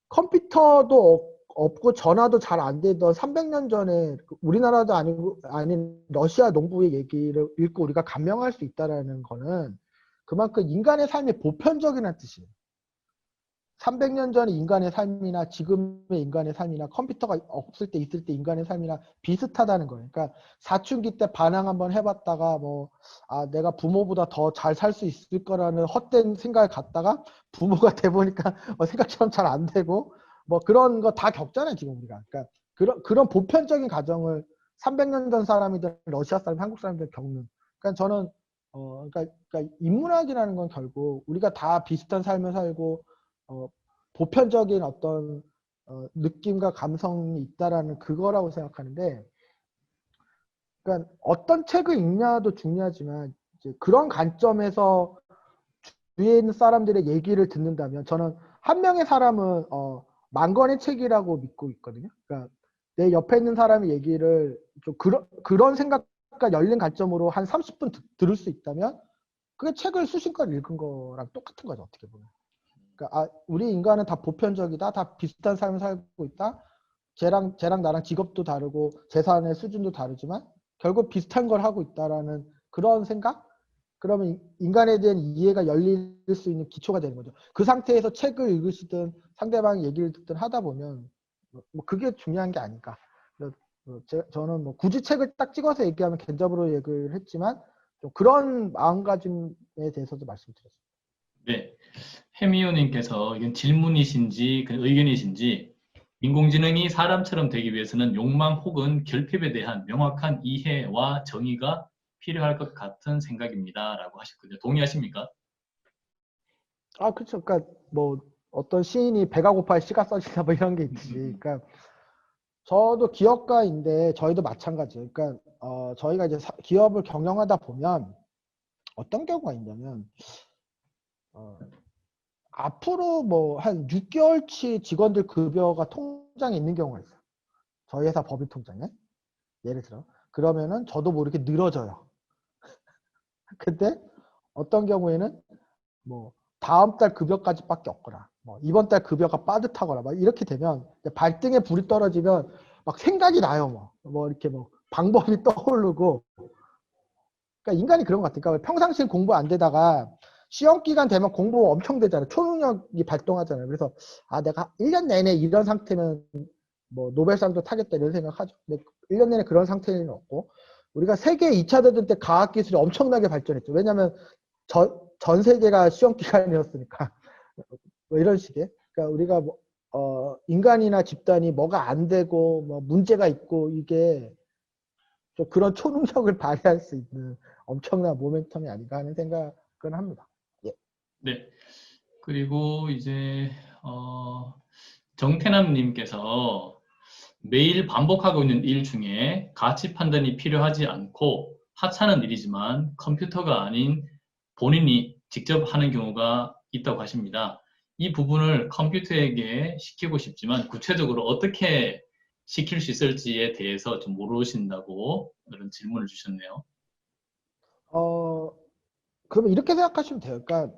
컴퓨터도 없고 전화도 잘 안 되던 300년 전에 우리나라도 아니고 아닌 러시아 농부의 얘기를 읽고 우리가 감명할 수 있다라는 거는 그만큼 인간의 삶이 보편적이라는 뜻이에요. 300년 전의 인간의 삶이나 지금의 인간의 삶이나 컴퓨터가 없을 때 있을 때 인간의 삶이랑 비슷하다는 거예요. 그러니까 사춘기 때 반항 한번 해봤다가 내가 부모보다 더 잘 살 수 있을 거라는 헛된 생각을 갖다가 부모가 돼 보니까 생각처럼 잘 안 되고 뭐 그런 거 다 겪잖아요, 지금 우리가. 그러니까 그런 보편적인 가정을 300년 전 사람이든 러시아 사람, 한국 사람들 겪는. 그러니까 저는 그러니까 인문학이라는 건 결국 우리가 다 비슷한 삶을 살고 보편적인 어떤 느낌과 감성이 있다라는 그거라고 생각하는데, 그러니까 어떤 책을 읽냐도 중요하지만 이제 그런 관점에서 주위에 있는 사람들의 얘기를 듣는다면 저는 한 명의 사람은 만 권의 책이라고 믿고 있거든요. 그러니까 내 옆에 있는 사람의 얘기를 좀 그런 생각과 열린 관점으로 한 30분 들을 수 있다면 그게 책을 수십 권 읽은 거랑 똑같은 거죠, 어떻게 보면. 그러니까 우리 인간은 다 보편적이다, 다 비슷한 삶을 살고 있다. 쟤랑 나랑 직업도 다르고 재산의 수준도 다르지만 결국 비슷한 걸 하고 있다라는 그런 생각? 그러면 인간에 대한 이해가 열릴 수 있는 기초가 되는 거죠. 그 상태에서 책을 읽으시든 상대방 얘기를 듣든 하다 보면 뭐 그게 중요한 게 아닐까. 저는 뭐 굳이 책을 딱 찍어서 얘기하면 겐잡으로 얘기를 했지만 좀 그런 마음가짐에 대해서도 말씀드렸습니다. 네. 해미호님께서 이건 질문이신지 의견이신지 인공지능이 사람처럼 되기 위해서는 욕망 혹은 결핍에 대한 명확한 이해와 정의가 필요할 것 같은 생각입니다. 라고 하셨거든요. 동의하십니까? 그렇죠. 그러니까 뭐 어떤 시인이 배가 고파야 시가 써지나 뭐 이런 게 있듯이. 그러니까 저도 기업가인데 저희도 마찬가지예요. 그러니까 저희가 이제 기업을 경영하다 보면 어떤 경우가 있냐면 앞으로 뭐 한 6개월치 직원들 급여가 통장에 있는 경우가 있어요. 저희 회사 법인 통장에. 예를 들어. 그러면은 저도 모르게 늘어져요. 근데 어떤 경우에는 뭐 다음 달 급여까지밖에 없거나 뭐 이번 달 급여가 빠듯하거나 막 이렇게 되면 발등에 불이 떨어지면 막 생각이 나요. 뭐 이렇게 뭐 방법이 떠오르고. 그러니까 인간이 그런 것 같아요. 그러니까 평상시엔 공부 안 되다가 시험 기간 되면 공부 엄청 되잖아요. 초능력이 발동하잖아요. 그래서 내가 1년 내내 이런 상태면 뭐 노벨상도 타겠다 이런 생각하죠. 근데 1년 내내 그런 상태는 없고 우리가 세계 2차 대전 때 과학기술이 엄청나게 발전했죠. 왜냐하면 전 세계가 시험 기간이었으니까. 뭐 이런 식의. 그러니까 우리가 인간이나 집단이 뭐가 안 되고 뭐 문제가 있고 이게 좀 그런 초능력을 발휘할 수 있는 엄청난 모멘텀이 아닌가 하는 생각은 합니다. 예. 네. 그리고 이제 정태남님께서 매일 반복하고 있는 일 중에 가치 판단이 필요하지 않고 하찮은 일이지만 컴퓨터가 아닌 본인이 직접 하는 경우가 있다고 하십니다. 이 부분을 컴퓨터에게 시키고 싶지만 구체적으로 어떻게 시킬 수 있을지에 대해서 좀 모르신다고 그런 질문을 주셨네요. 그러면 이렇게 생각하시면 돼요. 그러니까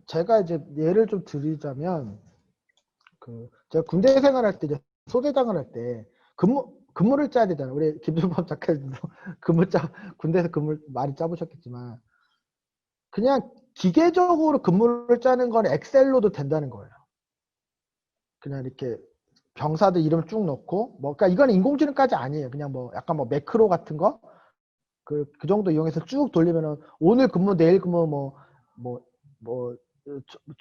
제가 이제 예를 좀 드리자면 제가 군대 생활할 때 이제 소대장을 할 때 근무를 짜야 되잖아요. 우리 김준범 작가님도 군대에서 근무 많이 짜보셨겠지만 그냥 기계적으로 근무를 짜는 건 엑셀로도 된다는 거예요. 그냥 이렇게 병사들 이름 쭉 넣고 그러니까 이건 인공지능까지 아니에요. 그냥 뭐 약간 뭐 매크로 같은 거 그 정도 이용해서 쭉 돌리면은 오늘 근무 내일 근무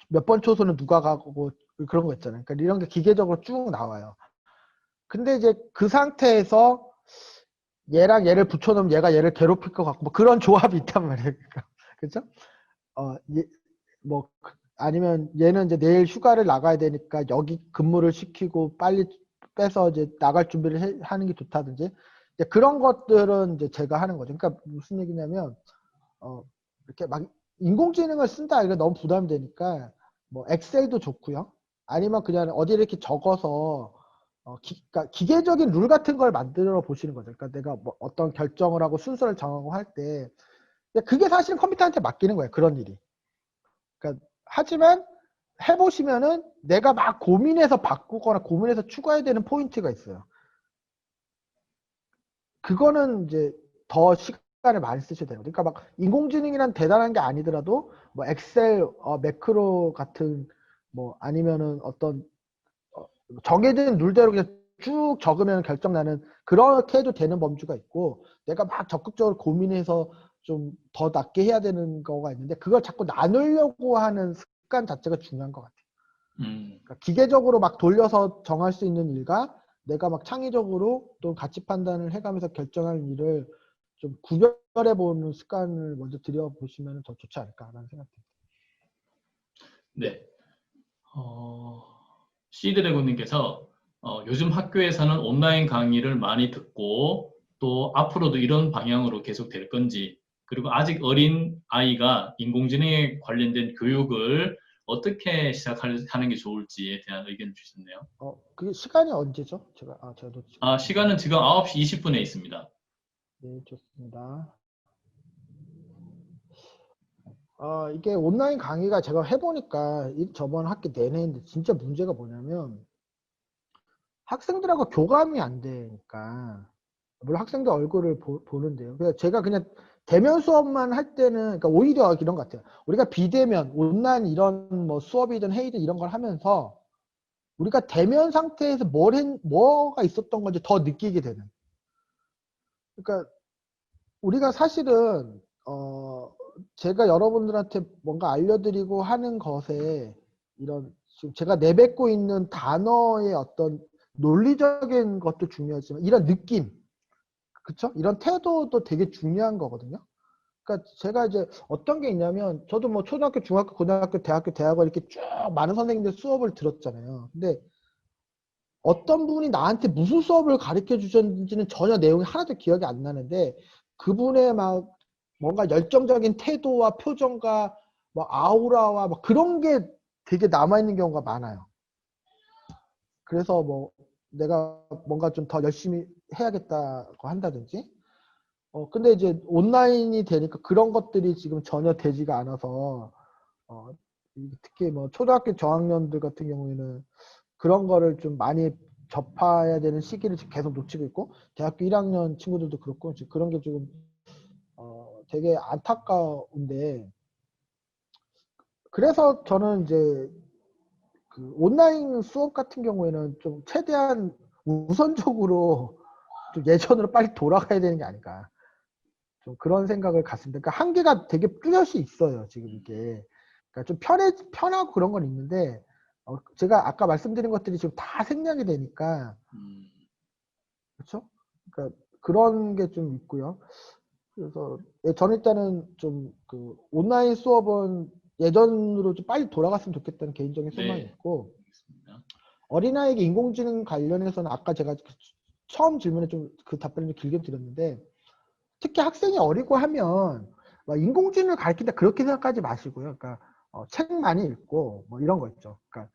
몇 번 초소는 누가 가고 그런 거 있잖아요. 그러니까 이런 게 기계적으로 쭉 나와요. 근데 이제 그 상태에서 얘랑 얘를 붙여놓으면 얘가 얘를 괴롭힐 것 같고 뭐 그런 조합이 있단 말이에요. 그렇죠? 뭐 아니면 얘는 이제 내일 휴가를 나가야 되니까 여기 근무를 시키고 빨리 빼서 이제 나갈 준비를 하는 게 좋다든지 이제 그런 것들은 이제 제가 하는 거죠. 그러니까 무슨 얘기냐면 이렇게 막 인공지능을 쓴다 이거 너무 부담되니까 뭐 엑셀도 좋고요. 아니면 그냥 어디 이렇게 적어서 그러니까 기계적인 룰 같은 걸 만들어 보시는 거죠. 그러니까 내가 뭐 어떤 결정을 하고 순서를 정하고 할 때 그게 사실은 컴퓨터한테 맡기는 거예요. 그런 일이. 그러니까 하지만 해보시면은 내가 막 고민해서 바꾸거나 고민해서 추가해야 되는 포인트가 있어요. 그거는 이제 더 시간을 많이 쓰셔야 돼요. 그러니까 막 인공지능이란 대단한 게 아니더라도 뭐 엑셀, 매크로 같은 뭐 아니면은 어떤 정해진 룰대로 그냥 쭉 적으면 결정 나는 그렇게 해도 되는 범주가 있고 내가 막 적극적으로 고민해서 좀 더 낫게 해야 되는 거가 있는데 그걸 자꾸 나누려고 하는 습관 자체가 중요한 것 같아요. 그러니까 기계적으로 막 돌려서 정할 수 있는 일과 내가 막 창의적으로 또 가치 판단을 해가면서 결정할 일을 좀 구별해 보는 습관을 먼저 들여보시면 더 좋지 않을까라는 생각이 듭니다. 네. 시드래곤님께서 요즘 학교에서는 온라인 강의를 많이 듣고 또 앞으로도 이런 방향으로 계속 될 건지 그리고 아직 어린 아이가 인공지능에 관련된 교육을 어떻게 시작하는 게 좋을지에 대한 의견을 주셨네요. 그게 시간이 언제죠? 제가 놓치고 있습니다. 시간은 지금 9시 20분에 있습니다. 네, 좋습니다. 이게 온라인 강의가 제가 해보니까 저번 학기 내내 했는데 진짜 문제가 뭐냐면 학생들하고 교감이 안 되니까 물론 학생들 얼굴을 보는데요. 그래서 제가 그냥 대면 수업만 할 때는 그러니까 오히려 이런 것 같아요. 우리가 비대면 온라인 이런 뭐 수업이든 회의든 이런 걸 하면서 우리가 대면 상태에서 뭐가 있었던 건지 더 느끼게 되는. 그러니까 우리가 사실은 제가 여러분들한테 뭔가 알려드리고 하는 것에 이런 지금 제가 내뱉고 있는 단어의 어떤 논리적인 것도 중요하지만 이런 느낌, 그쵸? 이런 태도도 되게 중요한 거거든요. 그러니까 제가 이제 어떤 게 있냐면 저도 뭐 초등학교, 중학교, 고등학교, 대학교, 대학원 이렇게 쭉 많은 선생님들 수업을 들었잖아요. 근데 어떤 분이 나한테 무슨 수업을 가르쳐 주셨는지는 전혀 내용이 하나도 기억이 안 나는데 그분의 막 뭔가 열정적인 태도와 표정과 뭐 아우라와 막 그런 게 되게 남아있는 경우가 많아요. 그래서 뭐 내가 뭔가 좀 더 열심히 해야겠다고 한다든지 근데 이제 온라인이 되니까 그런 것들이 지금 전혀 되지가 않아서 어, 특히 뭐 초등학교 저학년들 같은 경우에는 그런 거를 좀 많이 접해야 되는 시기를 지금 계속 놓치고 있고 대학교 1학년 친구들도 그렇고 지금 그런 게 지금 되게 안타까운데 그래서 저는 이제 그 온라인 수업 같은 경우에는 좀 최대한 우선적으로 좀 예전으로 빨리 돌아가야 되는 게 아닐까 좀 그런 생각을 갖습니다. 그러니까 한계가 되게 뚜렷이 있어요 지금 이게 그러니까 좀 편하고 그런 건 있는데 제가 아까 말씀드린 것들이 지금 다 생략이 되니까 그렇죠? 그러니까 그런 게 좀 있고요. 그래서 저는 일단은 좀 그 온라인 수업은 예전으로 좀 빨리 돌아갔으면 좋겠다는 개인적인 소망이 네, 있고 알겠습니다. 어린아이에게 인공지능 관련해서는 아까 제가 처음 질문에 좀 그 답변을 좀 길게 드렸는데 특히 학생이 어리고 하면 막 인공지능을 가르친다 그렇게 생각하지 마시고요. 그러니까 책 많이 읽고 뭐 이런 거 있죠. 그러니까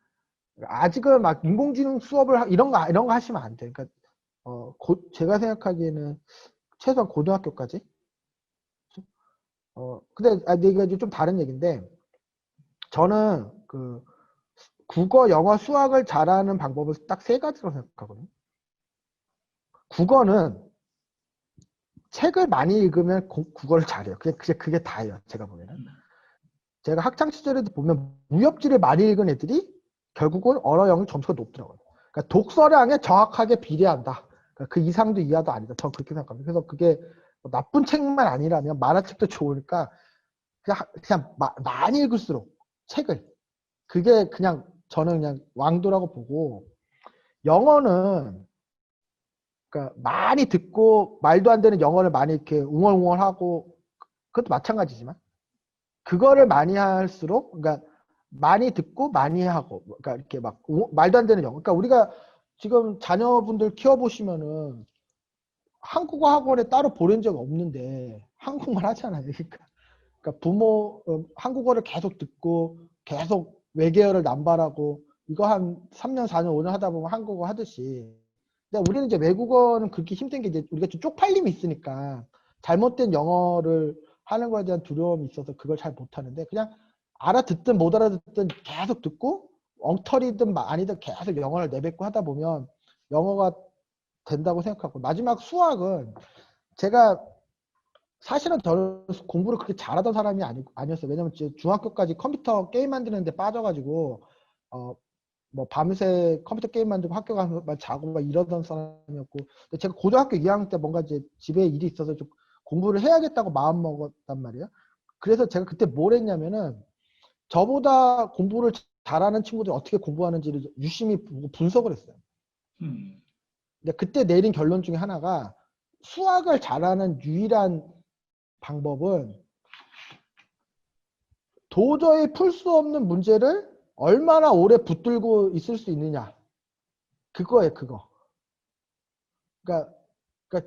아직은 막 인공지능 수업을 이런 거 하시면 안 돼요. 그러니까 제가 생각하기에는 최소한 고등학교까지. 근데 이게 이제 좀 다른 얘기인데 저는 그 국어, 영어, 수학을 잘하는 방법을 딱 세 가지로 생각하거든요. 국어는 책을 많이 읽으면 국어를 잘해요. 그게 다예요. 제가 보기에는. 제가 학창 시절에도 보면 무협지를 많이 읽은 애들이 결국은 언어 영역 점수가 높더라고요. 그러니까 독서량에 정확하게 비례한다. 그러니까 그 이상도 이하도 아니다. 저는 그렇게 생각합니다. 그래서 그게 뭐 나쁜 책만 아니라면 만화책도 좋으니까 그냥 많이 읽을수록 책을 그게 그냥 저는 그냥 왕도라고 보고 영어는 그러니까 많이 듣고 말도 안 되는 영어를 많이 이렇게 웅얼웅얼하고 그것도 마찬가지지만 그거를 많이 할수록 그러니까 많이 듣고 많이 하고 그러니까 이렇게 막 말도 안 되는 영어 그러니까 우리가 지금 자녀분들 키워보시면은 한국어 학원에 따로 보낸 적 없는데 한국말 하잖아요. 그러니까 부모 한국어를 계속 듣고 계속 외계어를 남발하고 이거 한 3년, 4년, 5년 하다 보면 한국어 하듯이. 근데 우리는 이제 외국어는 그렇게 힘든 게 이제 우리가 좀 쪽팔림이 있으니까 잘못된 영어를 하는 거에 대한 두려움이 있어서 그걸 잘 못하는데 그냥 알아듣든 못 알아듣든 계속 듣고 엉터리든 아니든 계속 영어를 내뱉고 하다 보면 영어가 된다고 생각하고 마지막 수학은 제가 사실은 저는 공부를 그렇게 잘하던 사람이 아니었어요. 왜냐면 중학교까지 컴퓨터 게임 만드는데 빠져가지고 뭐 밤새 컴퓨터 게임 만들고 학교 가서 막 자고 막 이러던 사람이었고 근데 제가 고등학교 2학년 때 뭔가 이제 집에 일이 있어서 좀 공부를 해야겠다고 마음 먹었단 말이에요. 그래서 제가 그때 뭘 했냐면은 저보다 공부를 잘하는 친구들이 어떻게 공부하는지를 유심히 보고 분석을 했어요. 근데 그때 내린 결론 중에 하나가 수학을 잘하는 유일한 방법은 도저히 풀 수 없는 문제를 얼마나 오래 붙들고 있을 수 있느냐. 그거예요, 그거. 그러니까,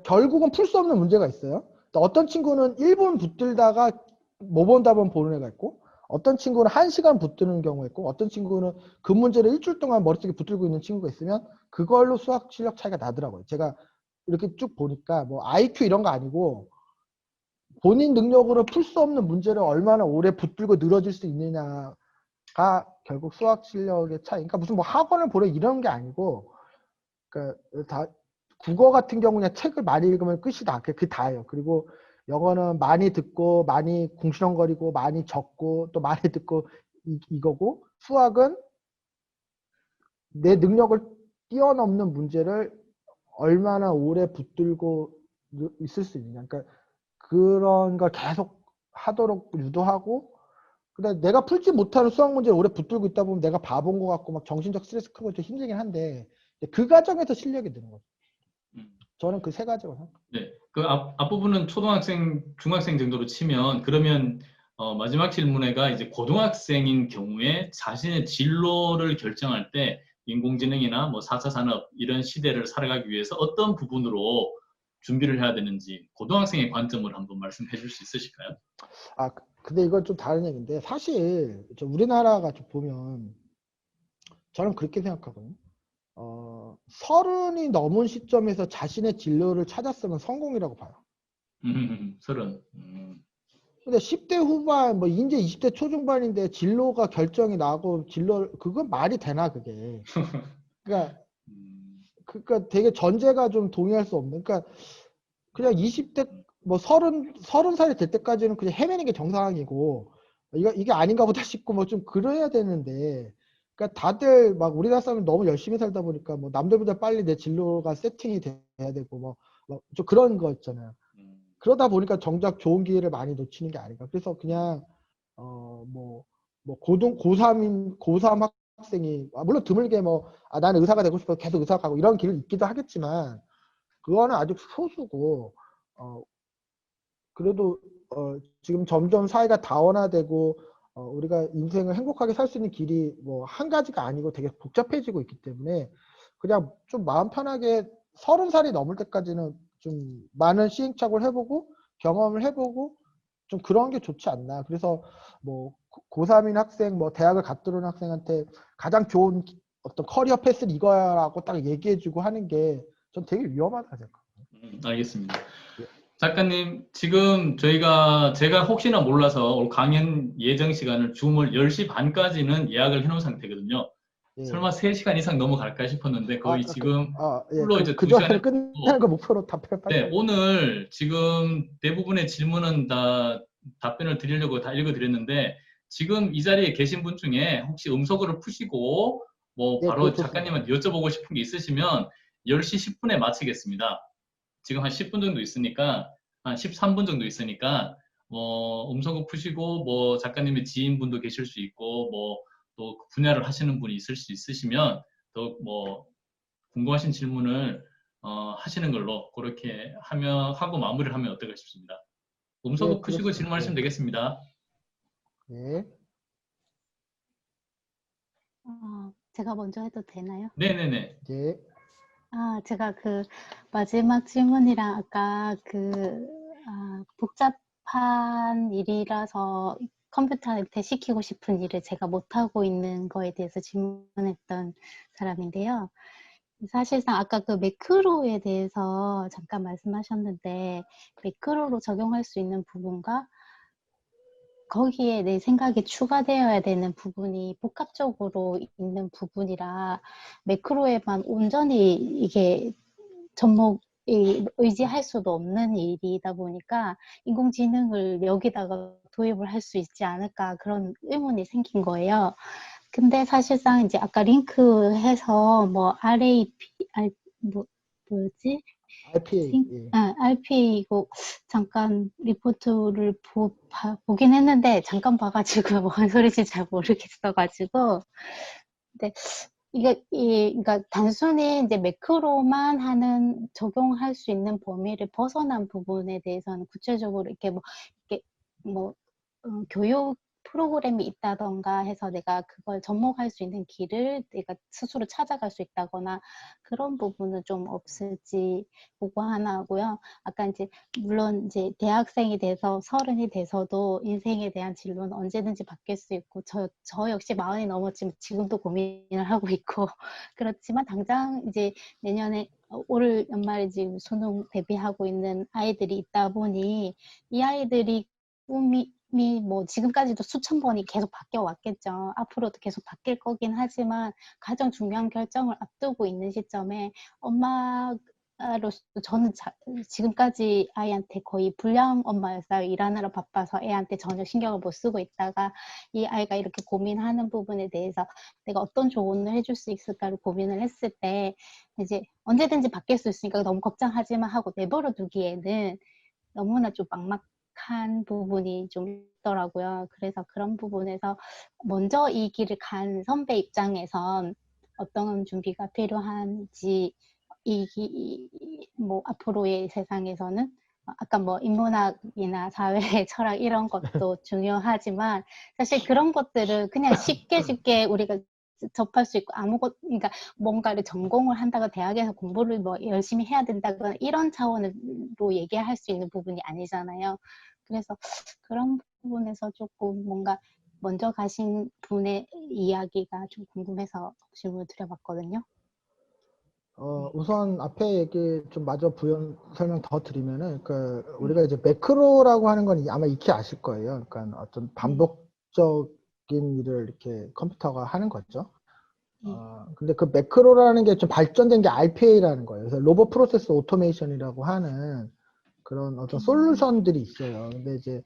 결국은 풀 수 없는 문제가 있어요. 그러니까 어떤 친구는 1분 붙들다가 못 본다면 보는 애가 있고, 어떤 친구는 1시간 붙드는 경우가 있고, 어떤 친구는 그 문제를 일주일 동안 머릿속에 붙들고 있는 친구가 있으면 그걸로 수학 실력 차이가 나더라고요. 제가 이렇게 쭉 보니까 뭐 IQ 이런 거 아니고 본인 능력으로 풀 수 없는 문제를 얼마나 오래 붙들고 늘어질 수 있느냐가 결국 수학 실력의 차이. 그러니까 무슨 뭐 학원을 보러 이런 게 아니고, 그러니까 다 국어 같은 경우는 책을 많이 읽으면 끝이다. 그게 다예요. 그리고 영어는 많이 듣고 많이 궁시렁거리고 많이 적고 또 많이 듣고 이거고, 수학은 내 능력을 뛰어넘는 문제를 얼마나 오래 붙들고 있을 수 있느냐. 그러니까 그런 걸 계속 하도록 유도하고, 근데 내가 풀지 못하는 수학 문제를 오래 붙들고 있다 보면 내가 바본 것 같고 막 정신적 스트레스 크고 좀 힘들긴 한데, 그 과정에서 실력이 드는 거죠. 음. 저는 그 세 가지로 생각해요. 네. 그 앞부분은 초등학생, 중학생 정도로 치면 그러면 마지막 질문에가 이제 고등학생인 경우에 자신의 진로를 결정할 때 인공지능이나 뭐 4차 산업 이런 시대를 살아가기 위해서 어떤 부분으로 준비를 해야 되는지 고등학생의 관점을 한번 말씀해 줄 수 있으실까요? 근데 이건 좀 다른 얘기인데, 사실 우리나라가 좀 보면 저는 그렇게 생각하거든요. 서른이 넘은 시점에서 자신의 진로를 찾았으면 성공이라고 봐요. 서른. 근데 10대 후반, 뭐 이제 20대 초중반인데 진로가 결정이 나고 그건 말이 되나 그게. 그러니까 되게 전제가 좀 동의할 수 없는. 그러니까 그냥 20대 뭐 30살이 될 때까지는 그냥 헤매는 게 정상이고, 이게 아닌가 보다 싶고 뭐 좀 그래야 되는데, 그러니까 다들 막 우리나라 사람은 너무 열심히 살다 보니까 뭐 남들보다 빨리 내 진로가 세팅이 돼야 되고 뭐 좀 그런 거 있잖아요. 그러다 보니까 정작 좋은 기회를 많이 놓치는 게 아닌가. 그래서 그냥 뭐 고3 학생이 물론 드물게 나는 의사가 되고 싶어서 계속 의사 가고 이런 길을 있기도 하겠지만, 그거는 아주 소수고, 그래도 지금 점점 사회가 다원화되고 우리가 인생을 행복하게 살 수 있는 길이 뭐 한 가지가 아니고 되게 복잡해지고 있기 때문에, 그냥 좀 마음 편하게 30살이 넘을 때까지는 좀 많은 시행착오를 해보고 경험을 해보고 좀 그런 게 좋지 않나. 그래서 뭐 고3인 학생, 뭐 대학을 갓 들어온 학생한테 가장 좋은 어떤 커리어 패스는 이거야라고 딱 얘기해주고 하는 게 전 되게 위험하다 생각해요. 알겠습니다. 예, 작가님, 지금 제가 혹시나 몰라서 오늘 강연 예정 시간을 주말 10시 반까지는 예약을 해놓은 상태거든요. 예. 설마 3시간 이상 넘어갈까 싶었는데 거의 지금 예. 풀로 이제 그 2시간을 전에 끝내는 거 목표로 답변 빨리. 네, 오늘 지금 대부분의 질문은 다 답변을 드리려고 다 읽어드렸는데 지금 이 자리에 계신 분 중에 혹시 음소거를 푸시고 뭐 예, 바로 좋습니다. 작가님한테 여쭤보고 싶은 게 있으시면 10시 10분에 마치겠습니다. 지금 한 10분 정도 있으니까 한 13분 정도 있으니까 뭐 음소거 푸시고 뭐 작가님의 지인분도 계실 수 있고 뭐 또 분야를 하시는 분이 있을 수 있으시면 더 뭐 궁금하신 질문을 하시는 걸로 그렇게 하고 마무리를 하면 어떨까 싶습니다. 예, 음소거 푸시고 그렇습니다. 질문하시면 예. 되겠습니다. 예. 제가 먼저 해도 되나요? 네네네. 예. 제가 그 마지막 질문이랑 아까 복잡한 일이라서 컴퓨터한테 시키고 싶은 일을 제가 못하고 있는 거에 대해서 질문했던 사람인데요. 사실상 아까 그 매크로에 대해서 잠깐 말씀하셨는데, 매크로로 적용할 수 있는 부분과 거기에 내 생각이 추가되어야 되는 부분이 복합적으로 있는 부분이라 매크로에만 온전히 이게 의지할 수도 없는 일이다 보니까 인공지능을 여기다가 도입을 할 수 있지 않을까 그런 의문이 생긴 거예요. 근데 사실상 이제 아까 링크해서 뭐 뭐지? RPA. 예. RPA이고 잠깐 리포트를 보긴 했는데 잠깐 봐가지고 뭔 소리인지 잘 모르겠어가지고. 근데 그러니까 단순히 이제 매크로만 적용할 수 있는 범위를 벗어난 부분에 대해서는 구체적으로 이렇게 뭐 교육 프로그램이 있다던가 해서 내가 그걸 접목할 수 있는 길을 내가 스스로 찾아갈 수 있다거나 그런 부분은 좀 없을지 그거 하나 하고요. 아까 이제 물론 이제 대학생이 돼서 30이 돼서도 인생에 대한 진로는 언제든지 바뀔 수 있고 저 역시 40이 넘었지만 지금도 고민을 하고 있고 그렇지만 당장 이제 내년에 올 연말에 지금 수능 대비하고 있는 아이들이 있다 보니 이 아이들이 꿈이 뭐 지금까지도 수천 번이 계속 바뀌어 왔겠죠. 앞으로도 계속 바뀔 거긴 하지만 가장 중요한 결정을 앞두고 있는 시점에 엄마로서 저는 지금까지 아이한테 거의 불량 엄마였어요. 일하느라 바빠서 애한테 전혀 신경을 못 쓰고 있다가 이 아이가 이렇게 고민하는 부분에 대해서 내가 어떤 조언을 해줄 수 있을까를 고민을 했을 때 이제 언제든지 바뀔 수 있으니까 너무 걱정하지 마 하고 내버려 두기에는 너무나 좀 막막한 부분이 좀 있더라고요. 그래서 그런 부분에서 먼저 이 길을 간 선배 입장에선 어떤 준비가 필요한지 뭐 앞으로의 세상에서는 아까 뭐 인문학이나 사회 철학 이런 것도 중요하지만 사실 그런 것들은 그냥 쉽게 우리가 접할 수 있고 그러니까 뭔가를 전공을 한다고 대학에서 공부를 뭐 열심히 해야 된다거나 이런 차원으로 얘기할 수 있는 부분이 아니잖아요. 그래서 그런 부분에서 조금 뭔가 먼저 가신 분의 이야기가 좀 궁금해서 질문을 드려봤거든요. 우선 앞에 얘기 좀 마저 부연 설명 더 드리면은, 우리가 이제 매크로라고 하는 건 아마 익히 아실 거예요. 그러니까 어떤 반복적인 일을 이렇게 컴퓨터가 하는 거죠. 근데 그 매크로라는 게 좀 발전된 게 RPA라는 거예요. 그래서 로봇 프로세스 오토메이션이라고 하는 그런 어떤 솔루션들이 있어요. 근데 이제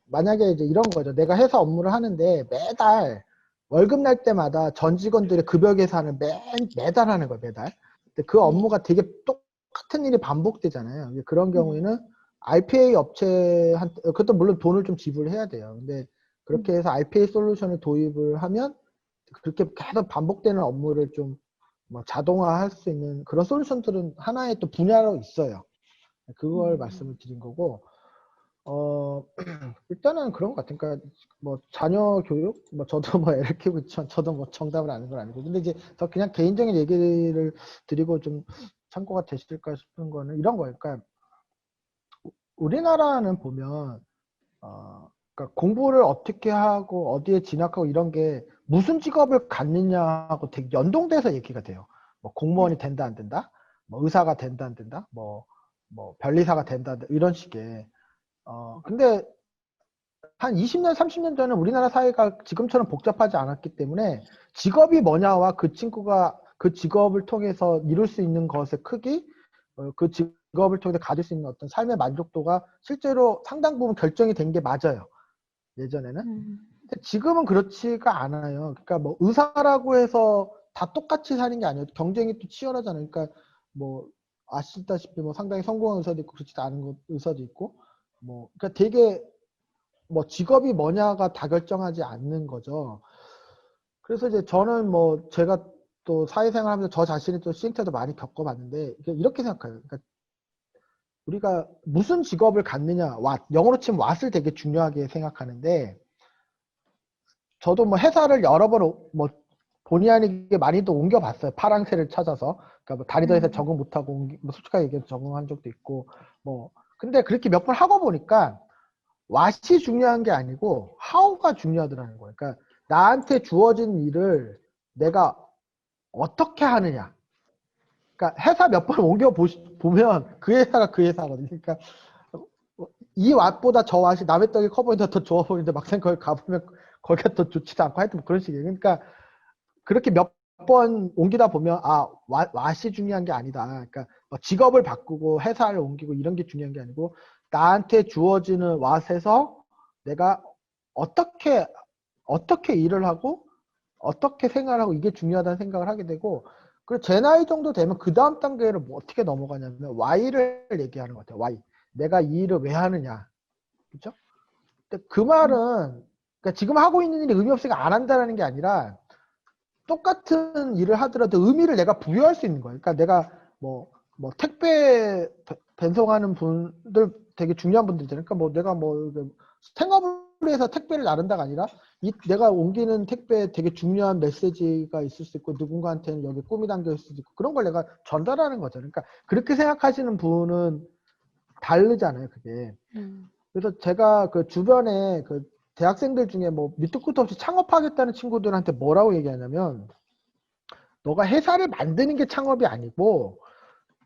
만약에 이제 이런 거죠. 내가 회사 업무를 하는데 매달 월급 날 때마다 전 직원들의 급여 계산을 매달 하는 거예요. 매달. 근데 그 업무가 되게 똑같은 일이 반복되잖아요. 그런 경우에는 RPA 업체한테, 그것도 물론 돈을 좀 지불해야 돼요. 근데 그렇게 해서 RPA 솔루션을 도입을 하면 그렇게 계속 반복되는 업무를 좀 뭐 자동화할 수 있는 그런 솔루션들은 하나의 또 분야로 있어요. 그걸 말씀을 드린 거고, 일단은 그런 것 같아요. 그러니까 뭐 자녀 교육, 뭐 저도 뭐 애를 키우고 있지만 저도 뭐 정답을 아는 건 아니고, 근데 이제 더 그냥 개인적인 얘기를 드리고 좀 참고가 되실까 싶은 거는 이런 거예요. 그러니까 우리나라는 보면 그러니까 공부를 어떻게 하고 어디에 진학하고 이런 게 무슨 직업을 갖느냐하고 되게 연동돼서 얘기가 돼요. 뭐 공무원이 된다 안 된다, 뭐 의사가 된다 안 된다, 뭐 변리사가 된다 안 된다, 이런 식의. 근데 한 20년, 30년 전에 우리나라 사회가 지금처럼 복잡하지 않았기 때문에 직업이 뭐냐와 그 친구가 그 직업을 통해서 이룰 수 있는 것의 크기, 그 직업을 통해서 가질 수 있는 어떤 삶의 만족도가 실제로 상당 부분 결정이 된 게 맞아요. 예전에는. 근데 지금은 그렇지가 않아요. 그러니까 뭐 의사라고 해서 다 똑같이 사는 게 아니에요. 경쟁이 또 치열하잖아요. 그러니까 뭐 아시다시피 뭐 상당히 성공한 의사도 있고 그렇지 않은 의사도 있고, 뭐 그러니까 되게 뭐 직업이 뭐냐가 다 결정하지 않는 거죠. 그래서 이제 저는 뭐 제가 또 사회생활 하면서 저 자신이 또 시행 때도 많이 겪어봤는데 이렇게 생각해요. 그러니까 우리가 무슨 직업을 갖느냐, 영어로 치면 what을 되게 중요하게 생각하는데, 저도 뭐 회사를 여러 번 뭐 본의 아니게 많이도 옮겨봤어요. 파랑새를 찾아서. 그러니까 뭐 다니던 회사 적응 못하고 뭐 솔직하게 얘기해서 적응한 적도 있고, 뭐 근데 그렇게 몇 번 하고 보니까 what이 중요한 게 아니고 how가 중요하더라는 거예요. 그러니까 나한테 주어진 일을 내가 어떻게 하느냐. 그러니까 회사 몇 번 보면 그 회사가 그 회사거든요. 그러니까 이 왓보다 저 왓이 남의 떡이 커 보인다 더 좋아 보이는데 막상 거기 가보면 거기가 더 좋지도 않고 하여튼 뭐 그런 식이에요. 그러니까 그렇게 몇 번 옮기다 보면 왓이 중요한 게 아니다. 그러니까 직업을 바꾸고 회사를 옮기고 이런 게 중요한 게 아니고 나한테 주어지는 왓에서 내가 어떻게 일을 하고 어떻게 생활하고 이게 중요하다는 생각을 하게 되고, 그리고 제 나이 정도 되면 그 다음 단계를 뭐 어떻게 넘어가냐면 Y를 얘기하는 것 같아요. Y. 내가 이 일을 왜 하느냐. 그죠? 근데 그 말은 그러니까 지금 하고 있는 일이 의미 없으니까 안 한다는 게 아니라 똑같은 일을 하더라도 의미를 내가 부여할 수 있는 거예요. 그러니까 내가 뭐 택배 배송하는 분들 되게 중요한 분들 있잖아요. 그러니까 뭐 내가 뭐 생업을 해서 택배를 나른다가 아니라 내가 옮기는 택배에 되게 중요한 메시지가 있을 수 있고 누군가한테는 여기 꿈이 담겨 있을 수도 있고 그런 걸 내가 전달하는 거죠. 그러니까 그렇게 생각하시는 분은 다르잖아요, 그게. 그래서 제가 그 주변에 그 대학생들 중에 뭐 밑도 끝도 없이 창업하겠다는 친구들한테 뭐라고 얘기하냐면, 너가 회사를 만드는 게 창업이 아니고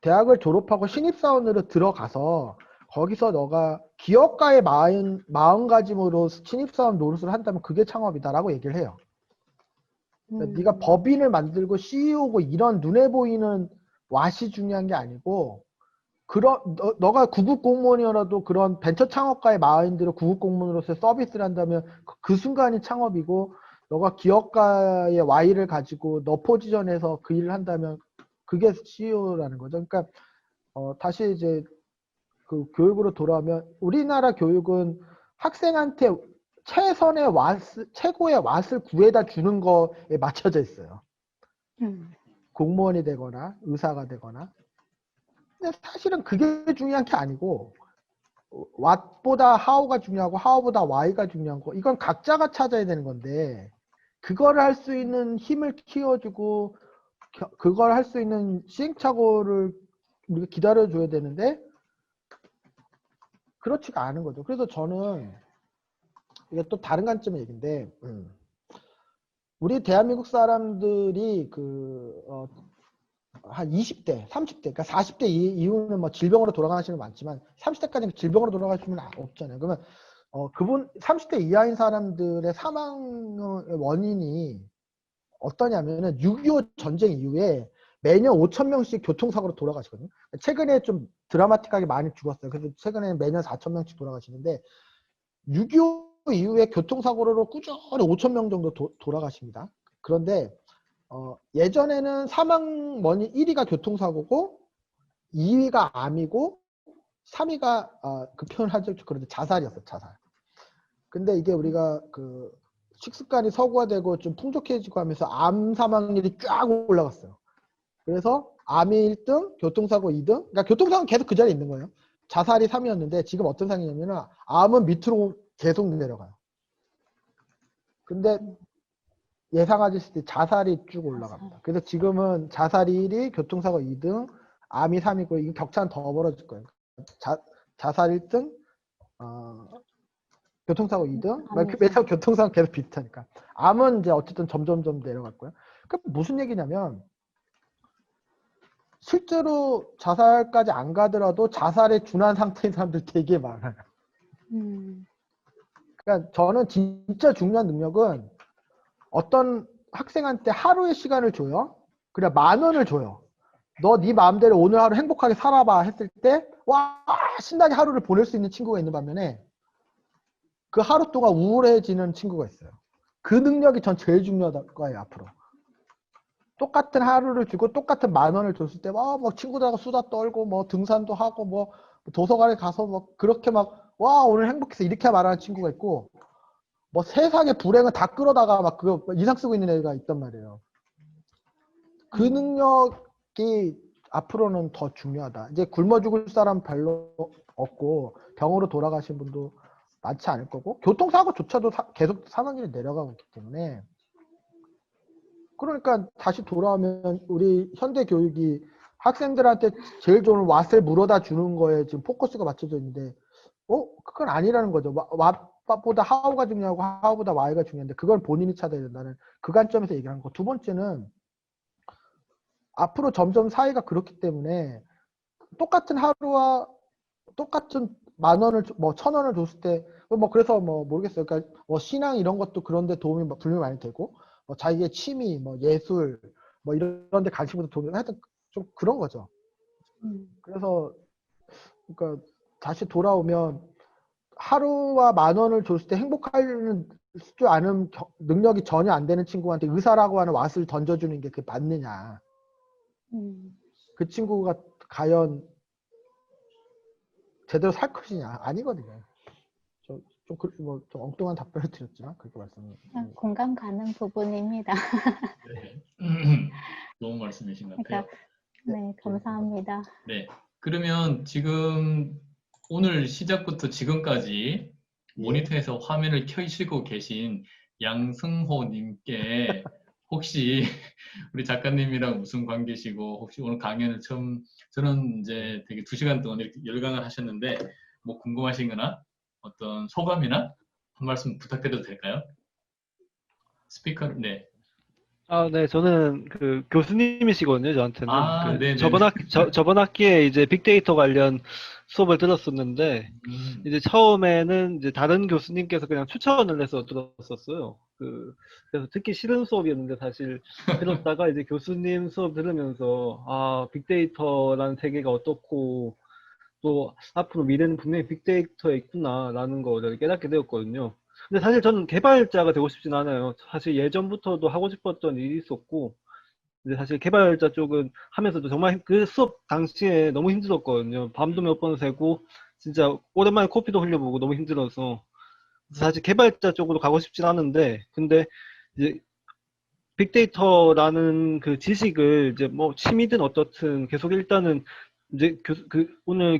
대학을 졸업하고 신입사원으로 들어가서 거기서 너가 기업가의 마음가짐으로 신입사원 노릇을 한다면 그게 창업이다라고 얘기를 해요. 그러니까 네가 법인을 만들고 CEO고 이런 눈에 보이는 왓이 중요한 게 아니고 너가 구급 공무원이어도 그런 벤처 창업가의 마인드로 구급 공무원으로서 서비스를 한다면 그 순간이 창업이고 너가 기업가의 Y를 가지고 너 포지션에서 그 일을 한다면 그게 CEO라는 거죠. 그러니까 다시 이제 그 교육으로 돌아오면 우리나라 교육은 학생한테 최고의 왓을 구해다 주는 거에 맞춰져 있어요. 공무원이 되거나 의사가 되거나. 근데 사실은 그게 중요한 게 아니고 what보다 how가 중요하고 how보다 why가 중요한 거. 이건 각자가 찾아야 되는 건데 그거를 할 수 있는 힘을 키워주고 그걸 할 수 있는 시행착오를 우리가 기다려줘야 되는데 그렇지가 않은 거죠. 그래서 저는 이게 또 다른 관점의 얘기인데 우리 대한민국 사람들이 한 20대, 30대, 그러니까 40대 이후는 뭐 질병으로 돌아가시는 분 많지만 30대까지는 질병으로 돌아가시는 분 없잖아요. 그러면 그분 30대 이하인 사람들의 사망의 원인이 어떠냐면은 6.25 전쟁 이후에 매년 5,000명씩 교통사고로 돌아가시거든요. 최근에 좀 드라마틱하게 많이 죽었어요. 그래서 최근에 매년 4,000명씩 돌아가시는데 6.25 이후에 교통사고로 꾸준히 5,000명 정도 돌아가십니다. 그런데 예전에는 사망 원인 1위가 교통사고고 2위가 암이고 3위가 그 표현을 하죠. 그런데 자살이었어요. 자살. 근데 이게 우리가 그 식습관이 서구화되고 좀 풍족해지고 하면서 암 사망률이 쫙 올라갔어요. 그래서 암이 1등, 교통사고 2등. 그러니까 교통사고는 계속 그 자리에 있는 거예요. 자살이 3위였는데 지금 어떤 상황이냐면 암은 밑으로 계속 내려가요. 근데 예상하셨을 때 자살이 쭉 올라갑니다. 그래서 지금은 자살이 1위, 교통사고 2등, 암이 3위고 이 격차는 더 벌어질 거예요. 자살 1등, 교통사고 2등, 매차 교통사고 계속 비슷하니까. 암은 이제 어쨌든 점점점 내려갔고요. 그럼 무슨 얘기냐면 실제로 자살까지 안 가더라도 자살에 준한 상태인 사람들 되게 많아요. 그러니까 저는 진짜 중요한 능력은 어떤 학생한테 하루의 시간을 줘요. 그래 10,000원을 줘요. 너 네 마음대로 오늘 하루 행복하게 살아봐 했을 때 와 신나게 하루를 보낼 수 있는 친구가 있는 반면에 그 하루 동안 우울해지는 친구가 있어요. 그 능력이 전 제일 중요할 거예요 앞으로. 똑같은 하루를 주고 똑같은 10,000원을 줬을 때 뭐 친구들하고 수다 떨고 뭐 등산도 하고 뭐 도서관에 가서 뭐 그렇게 막 와 오늘 행복해서 이렇게 말하는 친구가 있고 뭐 세상의 불행을 다 끌어다가 막 그거 이상 쓰고 있는 애가 있단 말이에요. 그 능력이 앞으로는 더 중요하다. 이제 굶어 죽을 사람 별로 없고 병으로 돌아가신 분도 많지 않을 거고 교통사고조차도 계속 사망률이 내려가고 있기 때문에 그러니까 다시 돌아오면 우리 현대 교육이 학생들한테 제일 좋은 왓을 물어다 주는 거에 지금 포커스가 맞춰져 있는데 그건 아니라는 거죠. 왓보다 how가 중요하고 how보다 why가 중요한데 그걸 본인이 찾아야 된다는 그 관점에서 얘기하는 거. 두 번째는 앞으로 점점 사회가 그렇기 때문에 똑같은 하루와 똑같은 10,000원을 뭐 1,000원을 줬을 때 뭐 그래서 뭐 모르겠어요. 그러니까 뭐 신앙 이런 것도 그런데 도움이 많이 되고 뭐 자기의 취미 뭐 예술 뭐 이런데 관심도 도움이 하여튼 좀 그런 거죠. 그래서 그러니까 다시 돌아오면 하루와 10,000원을 줬을 때 행복할 줄 아는 능력이 전혀 안 되는 친구한테 의사라고 하는 왓을 던져주는 게 그게 맞느냐. 그 친구가 과연 제대로 살 것이냐 아니거든요. 좀 엉뚱한 답변을 드렸지만 그렇게 말씀드립니다. 공감 가는 부분입니다. 네. 좋은 말씀이신 것 같아요. 그러니까, 네, 감사합니다. 네. 그러면 지금 오늘 시작부터 지금까지 모니터에서 화면을 켜시고 계신 양승호님께 혹시 우리 작가님이랑 무슨 관계시고 혹시 오늘 강연을 저는 이제 되게 2시간 동안 이렇게 열강을 하셨는데 뭐 궁금하신 거나 어떤 소감이나 한 말씀 부탁드려도 될까요? 스피커, 네. 네, 저는 그 교수님이시거든요, 저한테는. 아, 그 네네네. 저번 학기에 이제 빅데이터 관련 수업을 들었었는데, 이제 처음에는 이제 다른 교수님께서 그냥 추천을 해서 들었었어요. 그래서 듣기 싫은 수업이었는데 사실 들었다가 이제 교수님 수업 들으면서, 빅데이터라는 세계가 어떻고, 또 앞으로 미래는 분명히 빅데이터에 있구나라는 거를 깨닫게 되었거든요. 근데 사실 저는 개발자가 되고 싶진 않아요. 사실 예전부터도 하고 싶었던 일이 있었고, 근데 사실 개발자 쪽은 하면서도 정말 그 수업 당시에 너무 힘들었거든요. 밤도 몇 번 새고, 진짜 오랜만에 코피도 흘려보고 너무 힘들어서. 그래서 사실 개발자 쪽으로 가고 싶진 않은데, 근데 이제 빅데이터라는 그 지식을 이제 뭐 취미든 어떻든 계속 일단은 이제 오늘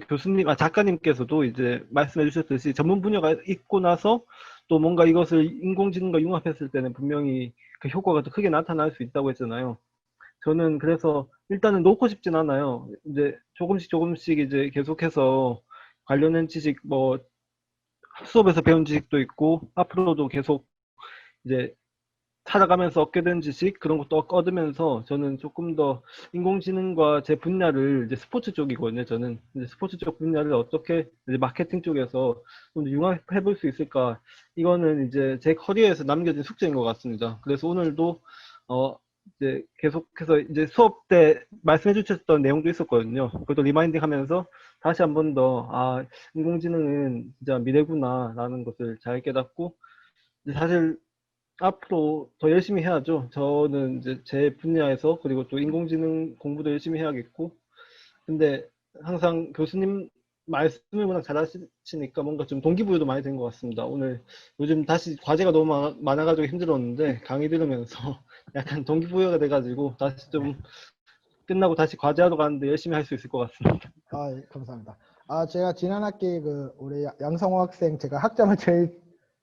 작가님께서도 이제 말씀해 주셨듯이 전문 분야가 있고 나서 또 뭔가 이것을 인공지능과 융합했을 때는 분명히 그 효과가 더 크게 나타날 수 있다고 했잖아요. 저는 그래서 일단은 놓고 싶진 않아요. 이제 조금씩 이제 계속해서 관련된 지식 뭐 수업에서 배운 지식도 있고 앞으로도 계속 이제 살아가면서 얻게 된 지식 그런 것도 얻으면서 저는 조금 더 인공지능과 제 분야를 이제 스포츠 쪽이거든요. 저는 이제 스포츠 쪽 분야를 어떻게 이제 마케팅 쪽에서 좀 더 융합해 볼 수 있을까? 이거는 이제 제 커리어에서 남겨진 숙제인 것 같습니다. 그래서 오늘도 이제 계속해서 이제 수업 때 말씀해 주셨던 내용도 있었거든요. 그것도 리마인딩 하면서 다시 한 번 더 인공지능은 진짜 미래구나라는 것을 잘 깨닫고 이제 사실 앞으로 더 열심히 해야죠. 저는 이제 제 분야에서 그리고 또 인공지능 공부도 열심히 해야겠고. 근데 항상 교수님 말씀을 워낙 잘하시니까 뭔가 좀 동기부여도 많이 된 것 같습니다. 오늘 요즘 다시 과제가 너무 많아가지고 힘들었는데 강의 들으면서 약간 동기부여가 돼가지고 다시 좀 끝나고 다시 과제하러 가는데 열심히 할 수 있을 것 같습니다. 예, 감사합니다. 제가 지난 학기 우리 양성호 학생 제가 학점을 제일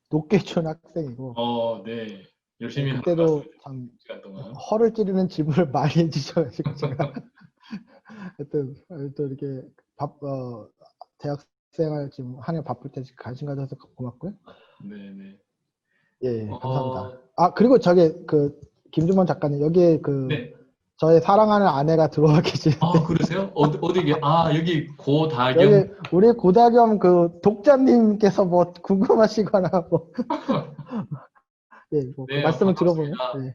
높게 준 학생이고, 네. 예, 열심히 하는 것 그때도 같습니다. 참 시간 동안. 허를 찌르는 질문을 많이 해주셔가지고 제가 하여튼 또 이렇게 대학생활 지금 한해 바쁠 때 관심 가져서 고맙고요. 네네. 예, 감사합니다. 그리고 김준범 작가님 여기에 네. 저의 사랑하는 아내가 들어와 계시는데 그러세요? 여기 고다경. 여기 우리 고다겸 독자님께서 뭐 궁금하시거나 뭐 예, 뭐 네, 말씀을 들어보면 반갑습니다. 예.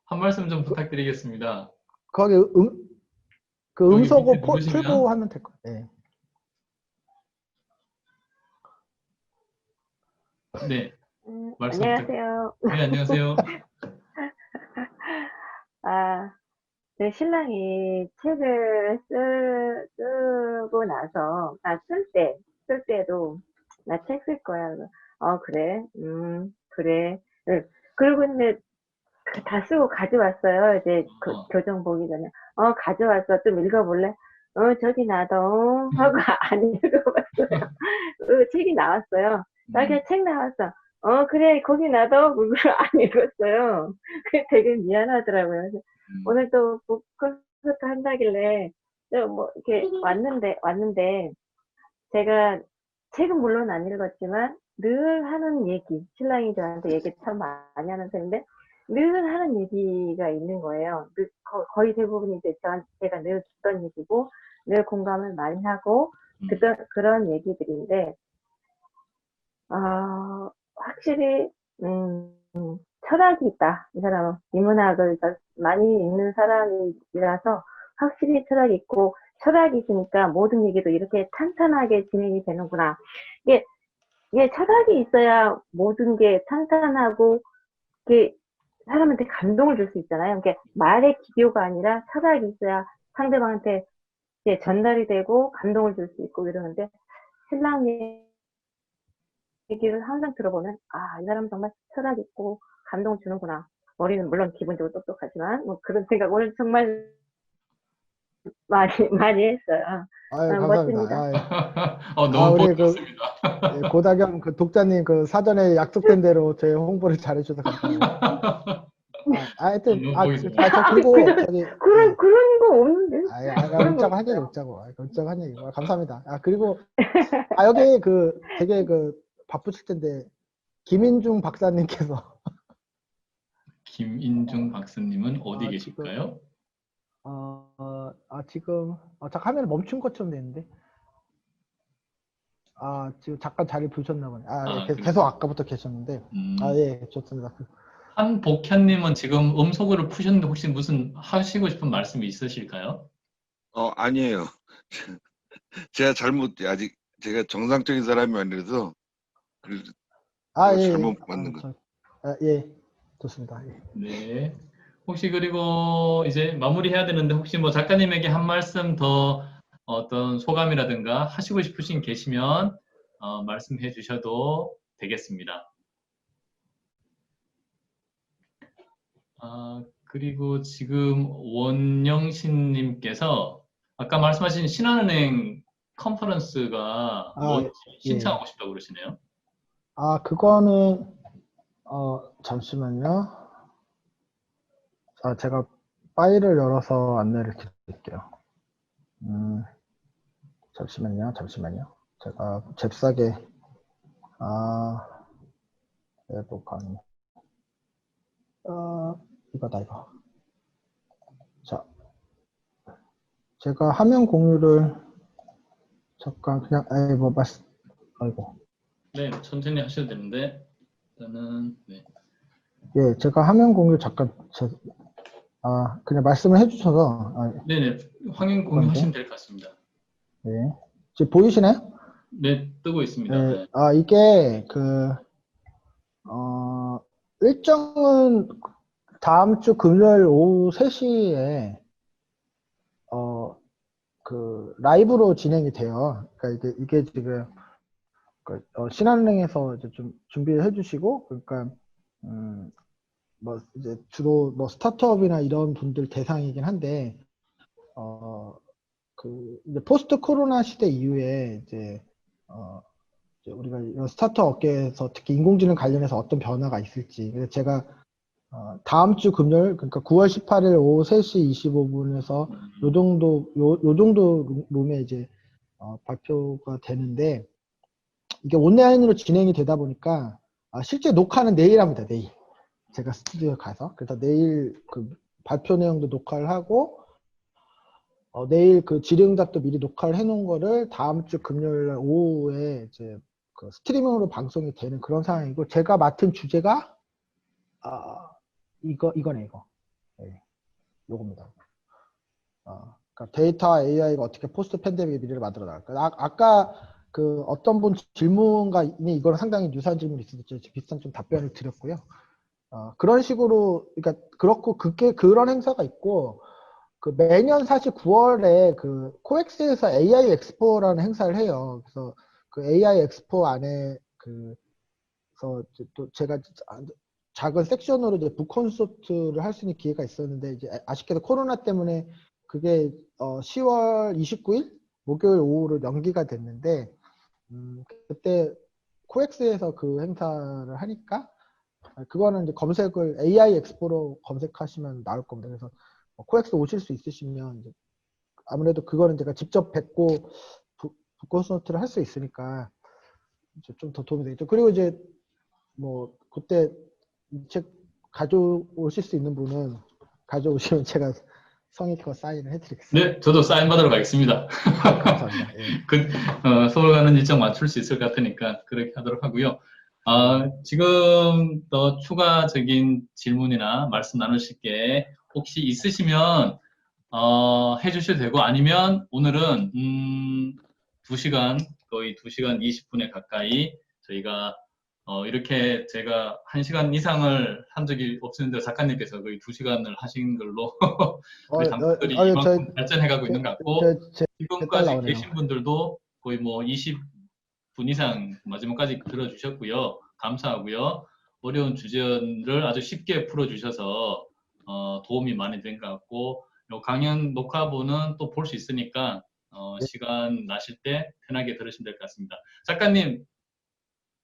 한 말씀 좀 부탁드리겠습니다. 거기 여기 밑에 음소거 누르시면, 풀고 하면 될 거예요. 예. 네, 말씀 안녕하세요. 네, 안녕하세요. 제 신랑이 책을 쓰고 나서, 쓸 때도, 나 책 쓸 거야. 그래서, 그래? 그래. 네. 그리고 근데 다 쓰고 가져왔어요. 이제 교정 보기 전에. 가져왔어. 좀 읽어볼래? 저기 놔둬. 하고 안 읽어봤어요. 책이 나왔어요. 자기가 책 나왔어. 그래, 거기 놔둬. 그걸 안 읽었어요. 그게 되게 미안하더라고요. 그래서 오늘 또 콘서트 한다길래, 이렇게 왔는데, 제가 책은 물론 안 읽었지만, 늘 하는 얘기, 신랑이 저한테 얘기 참 많이 하는 편인데, 늘 하는 얘기가 있는 거예요. 거의 대부분 이제 제가 늘 듣던 얘기고, 늘 공감을 많이 하고, 그런 얘기들인데, 확실히, 철학이 있다. 이 사람은. 인문학을 많이 읽는 사람이라서 확실히 철학이 있고, 철학이 있으니까 모든 얘기도 이렇게 탄탄하게 진행이 되는구나. 이게 철학이 있어야 모든 게 탄탄하고, 이게 사람한테 감동을 줄 수 있잖아요. 그러니까 말의 기교가 아니라 철학이 있어야 상대방한테 이제 전달이 되고 감동을 줄 수 있고 이러는데, 신랑 얘기를 항상 들어보면 이 사람은 정말 철학 있고 감동 주는구나. 머리는 물론 기본적으로 똑똑하지만 뭐 그런 생각 오늘 정말 많이 했어요. 감사합니다. 멋집니다. 너무 우리 고맙습니다. 고다겸 독자님 사전에 약속된 대로 제 홍보를 잘해주셔서 감사합니다. 하여튼 너무 보이세요. 그리고 그런 거 없는데. 웃자고 한 얘기 웃자고 한 얘기 감사합니다. 그리고 여기 되게 바쁘실 텐데 김인중 박사님께서 김인중 박사님은 어디 아, 계실까요? 지금, 잠깐 화면을 멈춘 것처럼 되는데. 지금 잠깐 자리 비우셨나 보네. 예, 계속 그러세요. 아까부터 계셨는데. 음, 예, 좋습니다. 한복현님은 지금 음소거를 푸셨는데 혹시 무슨 하시고 싶은 말씀이 있으실까요? 아니에요. 제가 아직 제가 정상적인 사람이 아니라서 그래서 제가 예, 잘못 만든 거. 예, 좋습니다. 예. 네. 혹시 그리고 이제 마무리해야 되는데 혹시 뭐 작가님에게 한 말씀 더 어떤 소감이라든가 하시고 싶으신 계시면 말씀해 주셔도 되겠습니다. 그리고 지금 원영신님께서 아까 말씀하신 신한은행 컨퍼런스가 뭔지 예. 신청하고 싶다고 그러시네요. 그거는, 잠시만요. 제가 파일을 열어서 안내를 드릴게요. 잠시만요. 제가 잽싸게, 녹화는, 이거. 자, 제가 화면 공유를, 잠깐, 그냥, 아이고. 네, 천천히 하셔도 되는데 일단은 네. 예, 제가 화면 공유 잠깐, 그냥 말씀을 해주셔서, 네네, 화면 공유하시면 될 것 같습니다. 네. 지금 보이시나요? 네, 뜨고 있습니다. 네. 네. 이게, 일정은 다음 주 금요일 오후 3시에, 라이브로 진행이 돼요. 그러니까 이게 지금, 신한은행에서 이제 좀 준비를 해주시고, 그러니까, 이제 주로 스타트업이나 이런 분들 대상이긴 한데, 이제 포스트 코로나 시대 이후에 이제 우리가 이런 스타트업 업계에서 특히 인공지능 관련해서 어떤 변화가 있을지. 그래서 제가 다음 주 금요일, 그러니까 9월 18일 오후 3시 25분에서 요 정도 룸에 이제 발표가 되는데, 이게 온라인으로 진행이 되다 보니까 실제 녹화는 내일 합니다. 내일 제가 스튜디오에 가서. 그래서 내일 그 발표 내용도 녹화를 하고, 내일 그 질의응답도 미리 녹화를 해놓은 거를 다음 주 금요일 날 오후에 이제 그 스트리밍으로 방송이 되는 그런 상황이고, 제가 맡은 주제가, 이거네. 네, 요겁니다. 그러니까 데이터와 AI가 어떻게 포스트 팬데믹의 미래를 만들어 나갈까. 아까 그 어떤 분 질문과 이거랑 상당히 유사한 질문이 있었죠. 비슷한 좀 답변을 드렸고요. 그런 식으로, 그러니까 그렇고, 그런 행사가 있고, 매년 사실 9월에 그 코엑스에서 AI 엑스포라는 행사를 해요. 그래서 그 AI 엑스포 안에 그래서 또 제가 작은 섹션으로 이제 북 콘서트를 할 수 있는 기회가 있었는데, 이제 아쉽게도 코로나 때문에 그게 10월 29일 목요일 오후로 연기가 됐는데, 그때 코엑스에서 그 행사를 하니까, 그거는 이제 검색을 AI 엑스포로 검색하시면 나올 겁니다. 그래서 코엑스 오실 수 있으시면 이제 아무래도 그거는 제가 직접 뵙고 북콘서트를 할 수 있으니까 좀 더 도움이 되겠죠. 그리고 이제 뭐 그때 이 책 가져오실 수 있는 분은 가져오시면 제가 성의 거 사인을 해드리겠습니다. 네, 저도 사인 받으러 가겠습니다. 감사합니다. 예. 서울 가는 일정 맞출 수 있을 것 같으니까 그렇게 하도록 하고요. 지금 더 추가적인 질문이나 말씀 나누실 게 혹시 있으시면 해주셔도 되고, 아니면 오늘은 2시간, 거의 2시간 20분에 가까이 저희가 이렇게 제가 1시간 이상을 한 적이 없었는데 작가님께서 거의 2시간을 하신 걸로 우리 당국들이 이만큼 발전해가고 있는 것 같고, 지금까지 계신 분들도 거의 뭐 20분 이상 마지막까지 들어주셨고요. 감사하고요. 어려운 주제를 아주 쉽게 풀어주셔서 도움이 많이 된 것 같고, 요 강연 녹화본은 또 볼 수 있으니까 시간 나실 때 편하게 들으시면 될 것 같습니다. 작가님,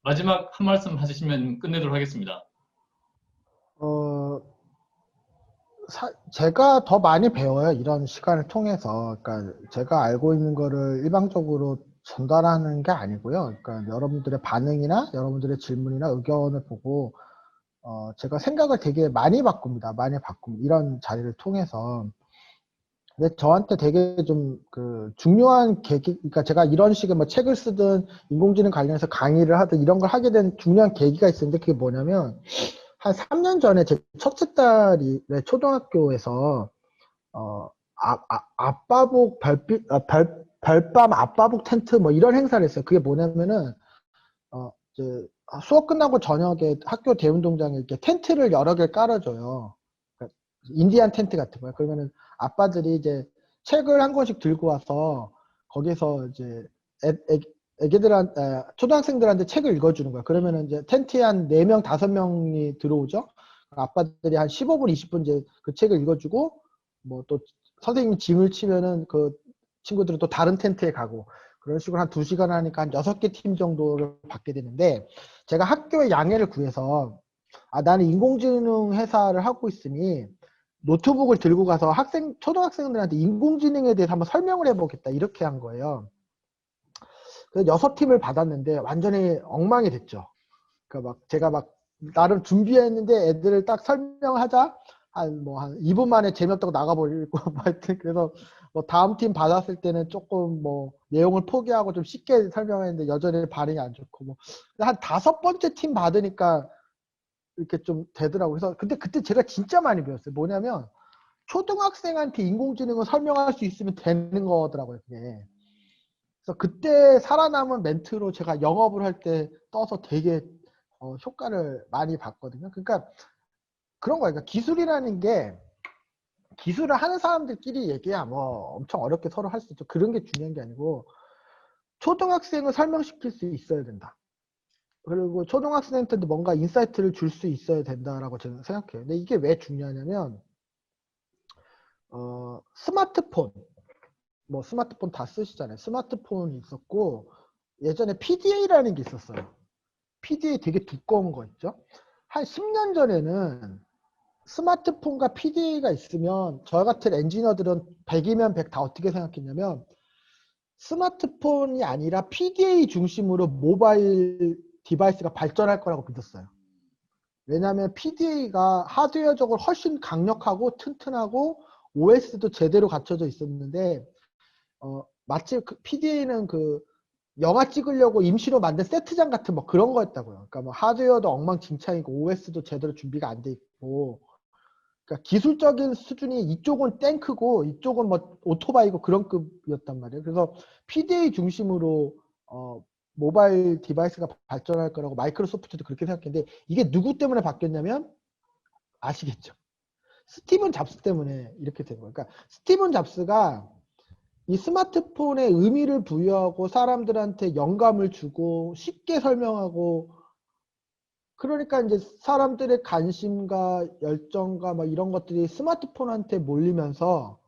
마지막 한 말씀 하시면 끝내도록 하겠습니다. 제가 더 많이 배워요. 이런 시간을 통해서. 그러니까 제가 알고 있는 거를 일방적으로 전달하는 게 아니고요. 그러니까 여러분들의 반응이나 여러분들의 질문이나 의견을 보고 제가 생각을 되게 많이 바꿉니다. 많이 바꿉니다. 이런 자리를 통해서. 근데 저한테 되게 좀 그 중요한 계기, 그러니까 제가 이런 식의 뭐 책을 쓰든 인공지능 관련해서 강의를 하든 이런 걸 하게 된 중요한 계기가 있었는데 그게 뭐냐면 한 3년 전에 제 첫째 딸이 초등학교에서 아빠복 별밤 아빠복 텐트 뭐 이런 행사를 했어요. 그게 뭐냐면은 이제 수업 끝나고 저녁에 학교 대운동장에 이렇게 텐트를 여러 개 깔아줘요. 그러니까 인디안 텐트 같은 거예요. 그러면은 아빠들이 이제 책을 한 권씩 들고 와서 거기서 이제 초등학생들한테 책을 읽어주는 거야. 그러면은 이제 텐트에 한 4명, 5명이 들어오죠. 아빠들이 한 15분, 20분 이제 그 책을 읽어주고, 뭐 또 선생님이 짐을 치면은 그 친구들은 또 다른 텐트에 가고, 그런 식으로 한 2시간 하니까 한 6개 팀 정도를 받게 되는데, 제가 학교에 양해를 구해서, 나는 인공지능 회사를 하고 있으니, 노트북을 들고 가서 초등학생들한테 인공지능에 대해서 한번 설명을 해보겠다. 이렇게 한 거예요. 그래서 6팀을 받았는데 완전히 엉망이 됐죠. 그러니까 제가 나름 준비했는데 애들을 딱 설명하자 한 2분 만에 재미없다고 나가버리고 하여튼 그래서 뭐 다음 팀 받았을 때는 조금 뭐 내용을 포기하고 좀 쉽게 설명했는데 여전히 반응이 안 좋고 뭐 한 5번째 팀 받으니까 이렇게 좀 되더라고요. 그래서 근데 그때 제가 진짜 많이 배웠어요. 뭐냐면 초등학생한테 인공지능을 설명할 수 있으면 되는 거더라고요. 그게. 그래서 그때 살아남은 멘트로 제가 영업을 할 때 떠서 되게 효과를 많이 봤거든요. 그러니까 그런 거예요. 그러니까 기술이라는 게 기술을 하는 사람들끼리 얘기야 뭐 엄청 어렵게 서로 할 수 있죠. 그런 게 중요한 게 아니고 초등학생을 설명시킬 수 있어야 된다. 그리고 초등학생한테도 뭔가 인사이트를 줄 수 있어야 된다라고 저는 생각해요. 근데 이게 왜 중요하냐면 스마트폰 뭐 스마트폰 다 쓰시잖아요. 스마트폰이 있었고 예전에 PDA라는 게 있었어요. PDA 되게 두꺼운 거 있죠. 한 10년 전에는 스마트폰과 PDA가 있으면 저 같은 엔지니어들은 100이면 100 다 어떻게 생각했냐면 스마트폰이 아니라 PDA 중심으로 모바일 디바이스가 발전할 거라고 믿었어요. 왜냐하면 PDA가 하드웨어적으로 훨씬 강력하고 튼튼하고 OS도 제대로 갖춰져 있었는데 마치 그 PDA는 그 영화 찍으려고 임시로 만든 세트장 같은 뭐 그런 거였다고요. 그러니까 뭐 하드웨어도 엉망진창이고 OS도 제대로 준비가 안 돼 있고 그러니까 기술적인 수준이 이쪽은 탱크고 이쪽은 뭐 오토바이고 그런 급이었단 말이에요. 그래서 PDA 중심으로 모바일 디바이스가 발전할 거라고 마이크로소프트도 그렇게 생각했는데 이게 누구 때문에 바뀌었냐면 아시겠죠? 스티븐 잡스 때문에 이렇게 된 거예요. 그러니까 스티븐 잡스가 이 스마트폰에 의미를 부여하고 사람들한테 영감을 주고 쉽게 설명하고 그러니까 이제 사람들의 관심과 열정과 막 이런 것들이 스마트폰한테 몰리면서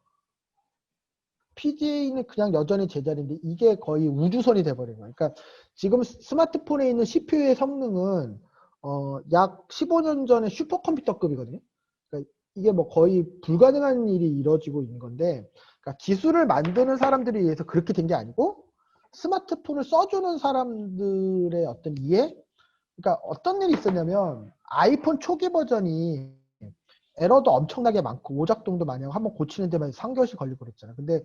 PDA는 그냥 여전히 제자리인데 이게 거의 우주선이 돼버린 거예요. 그러니까 지금 스마트폰에 있는 CPU의 성능은 약 15년 전에 슈퍼컴퓨터급이거든요. 그러니까 이게 뭐 거의 불가능한 일이 이루어지고 있는 건데 그러니까 기술을 만드는 사람들에 의해서 그렇게 된 게 아니고 스마트폰을 써주는 사람들의 어떤 이해? 그러니까 어떤 일이 있었냐면 아이폰 초기 버전이 에러도 엄청나게 많고 오작동도 많이 하고 한번 고치는 데만 3개월씩 걸리고 그랬잖아요. 근데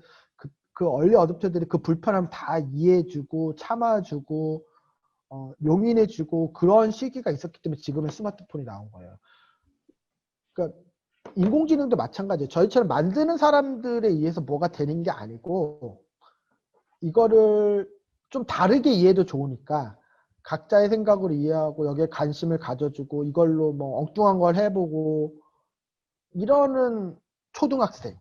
그 얼리 어댑터들이 그 불편함 다 이해해주고 참아주고 용인해주고 그런 시기가 있었기 때문에 지금의 스마트폰이 나온 거예요. 그러니까 인공지능도 마찬가지예요. 저희처럼 만드는 사람들에 의해서 뭐가 되는 게 아니고 이거를 좀 다르게 이해해도 좋으니까 각자의 생각으로 이해하고 여기에 관심을 가져주고 이걸로 뭐 엉뚱한 걸 해보고 이러는 초등학생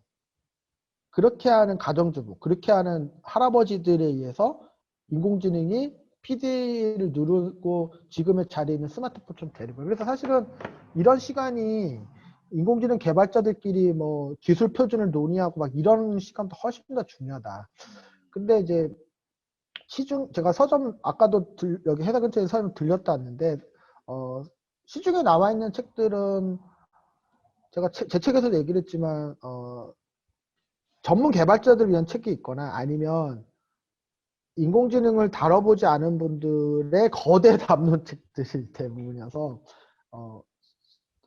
그렇게 하는 가정주부 그렇게 하는 할아버지들에 의해서 인공지능이 PD를 누르고 지금의 자리에 있는 스마트폰처럼 되는 거예요. 그래서 사실은 이런 시간이 인공지능 개발자들끼리 뭐 기술 표준을 논의하고 막 이런 시간도 훨씬 더 중요하다. 근데 이제 제가 서점 아까도 여기 회사 근처에 서점 들렸다 왔는데 시중에 나와 있는 책들은 제가 제 책에서도 얘기를 했지만 전문 개발자들 위한 책이 있거나 아니면 인공지능을 다뤄보지 않은 분들의 거대 담론 책들이 대부분이어서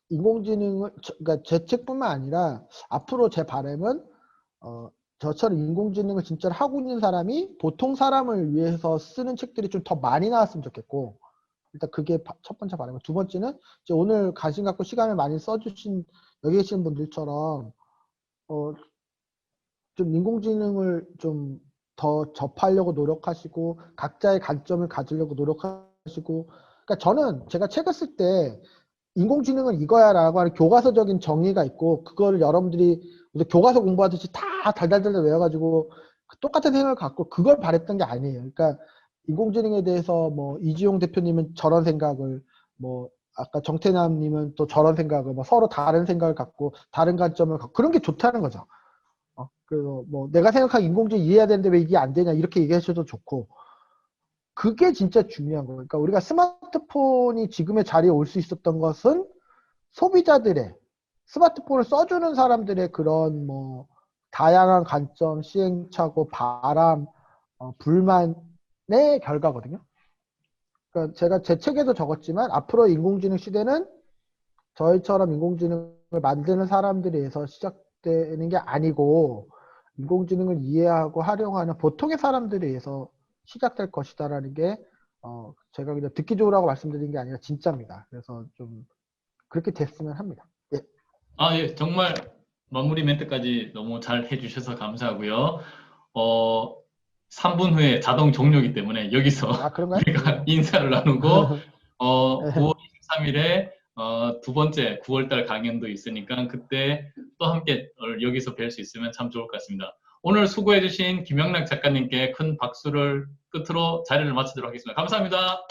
인공지능을, 그러니까 제 책뿐만 아니라 앞으로 제 바람은 저처럼 인공지능을 진짜로 하고 있는 사람이 보통 사람을 위해서 쓰는 책들이 좀 더 많이 나왔으면 좋겠고, 일단 그게 첫 번째 바람이고, 두 번째는 이제 오늘 관심 갖고 시간을 많이 써주신 여기 계신 분들처럼 좀 인공지능을 좀 더 접하려고 노력하시고 각자의 관점을 가지려고 노력하시고, 그러니까 저는 제가 책을 쓸 때 인공지능은 이거야라고 하는 교과서적인 정의가 있고 그거를 여러분들이 교과서 공부하듯이 다 달달달 외워가지고 똑같은 생각을 갖고 그걸 바랬던 게 아니에요. 그러니까 인공지능에 대해서 뭐 이지용 대표님은 저런 생각을, 뭐 아까 정태남님은 또 저런 생각을, 뭐 서로 다른 생각을 갖고 다른 관점을 갖고 그런 게 좋다는 거죠. 그래서 뭐 내가 생각한 인공지능 이해해야 되는데 왜 이게 안 되냐 이렇게 얘기하셔도 좋고, 그게 진짜 중요한 거예요. 그러니까 우리가 스마트폰이 지금의 자리에 올 수 있었던 것은 소비자들의, 스마트폰을 써주는 사람들의 그런 뭐 다양한 관점, 시행착오, 바람, 불만의 결과거든요. 그러니까 제가 제 책에도 적었지만 앞으로 인공지능 시대는 저희처럼 인공지능을 만드는 사람들에 의해서 시작되는 게 아니고 인공지능을 이해하고 활용하는 보통의 사람들에 의해서 시작될 것이다라는 게 제가 그냥 듣기 좋으라고 말씀드린 게 아니라 진짜입니다. 그래서 좀 그렇게 됐으면 합니다. 예. 예, 정말 마무리 멘트까지 너무 잘 해주셔서 감사하고요. 3분 후에 자동 종료이기 때문에 여기서 그런가요? 우리가 인사를 나누고 9월 23일에 두 번째 9월달 강연도 있으니까 그때 또 함께 여기서 뵐 수 있으면 참 좋을 것 같습니다. 오늘 수고해주신 김영락 작가님께 큰 박수를 끝으로 자리를 마치도록 하겠습니다. 감사합니다.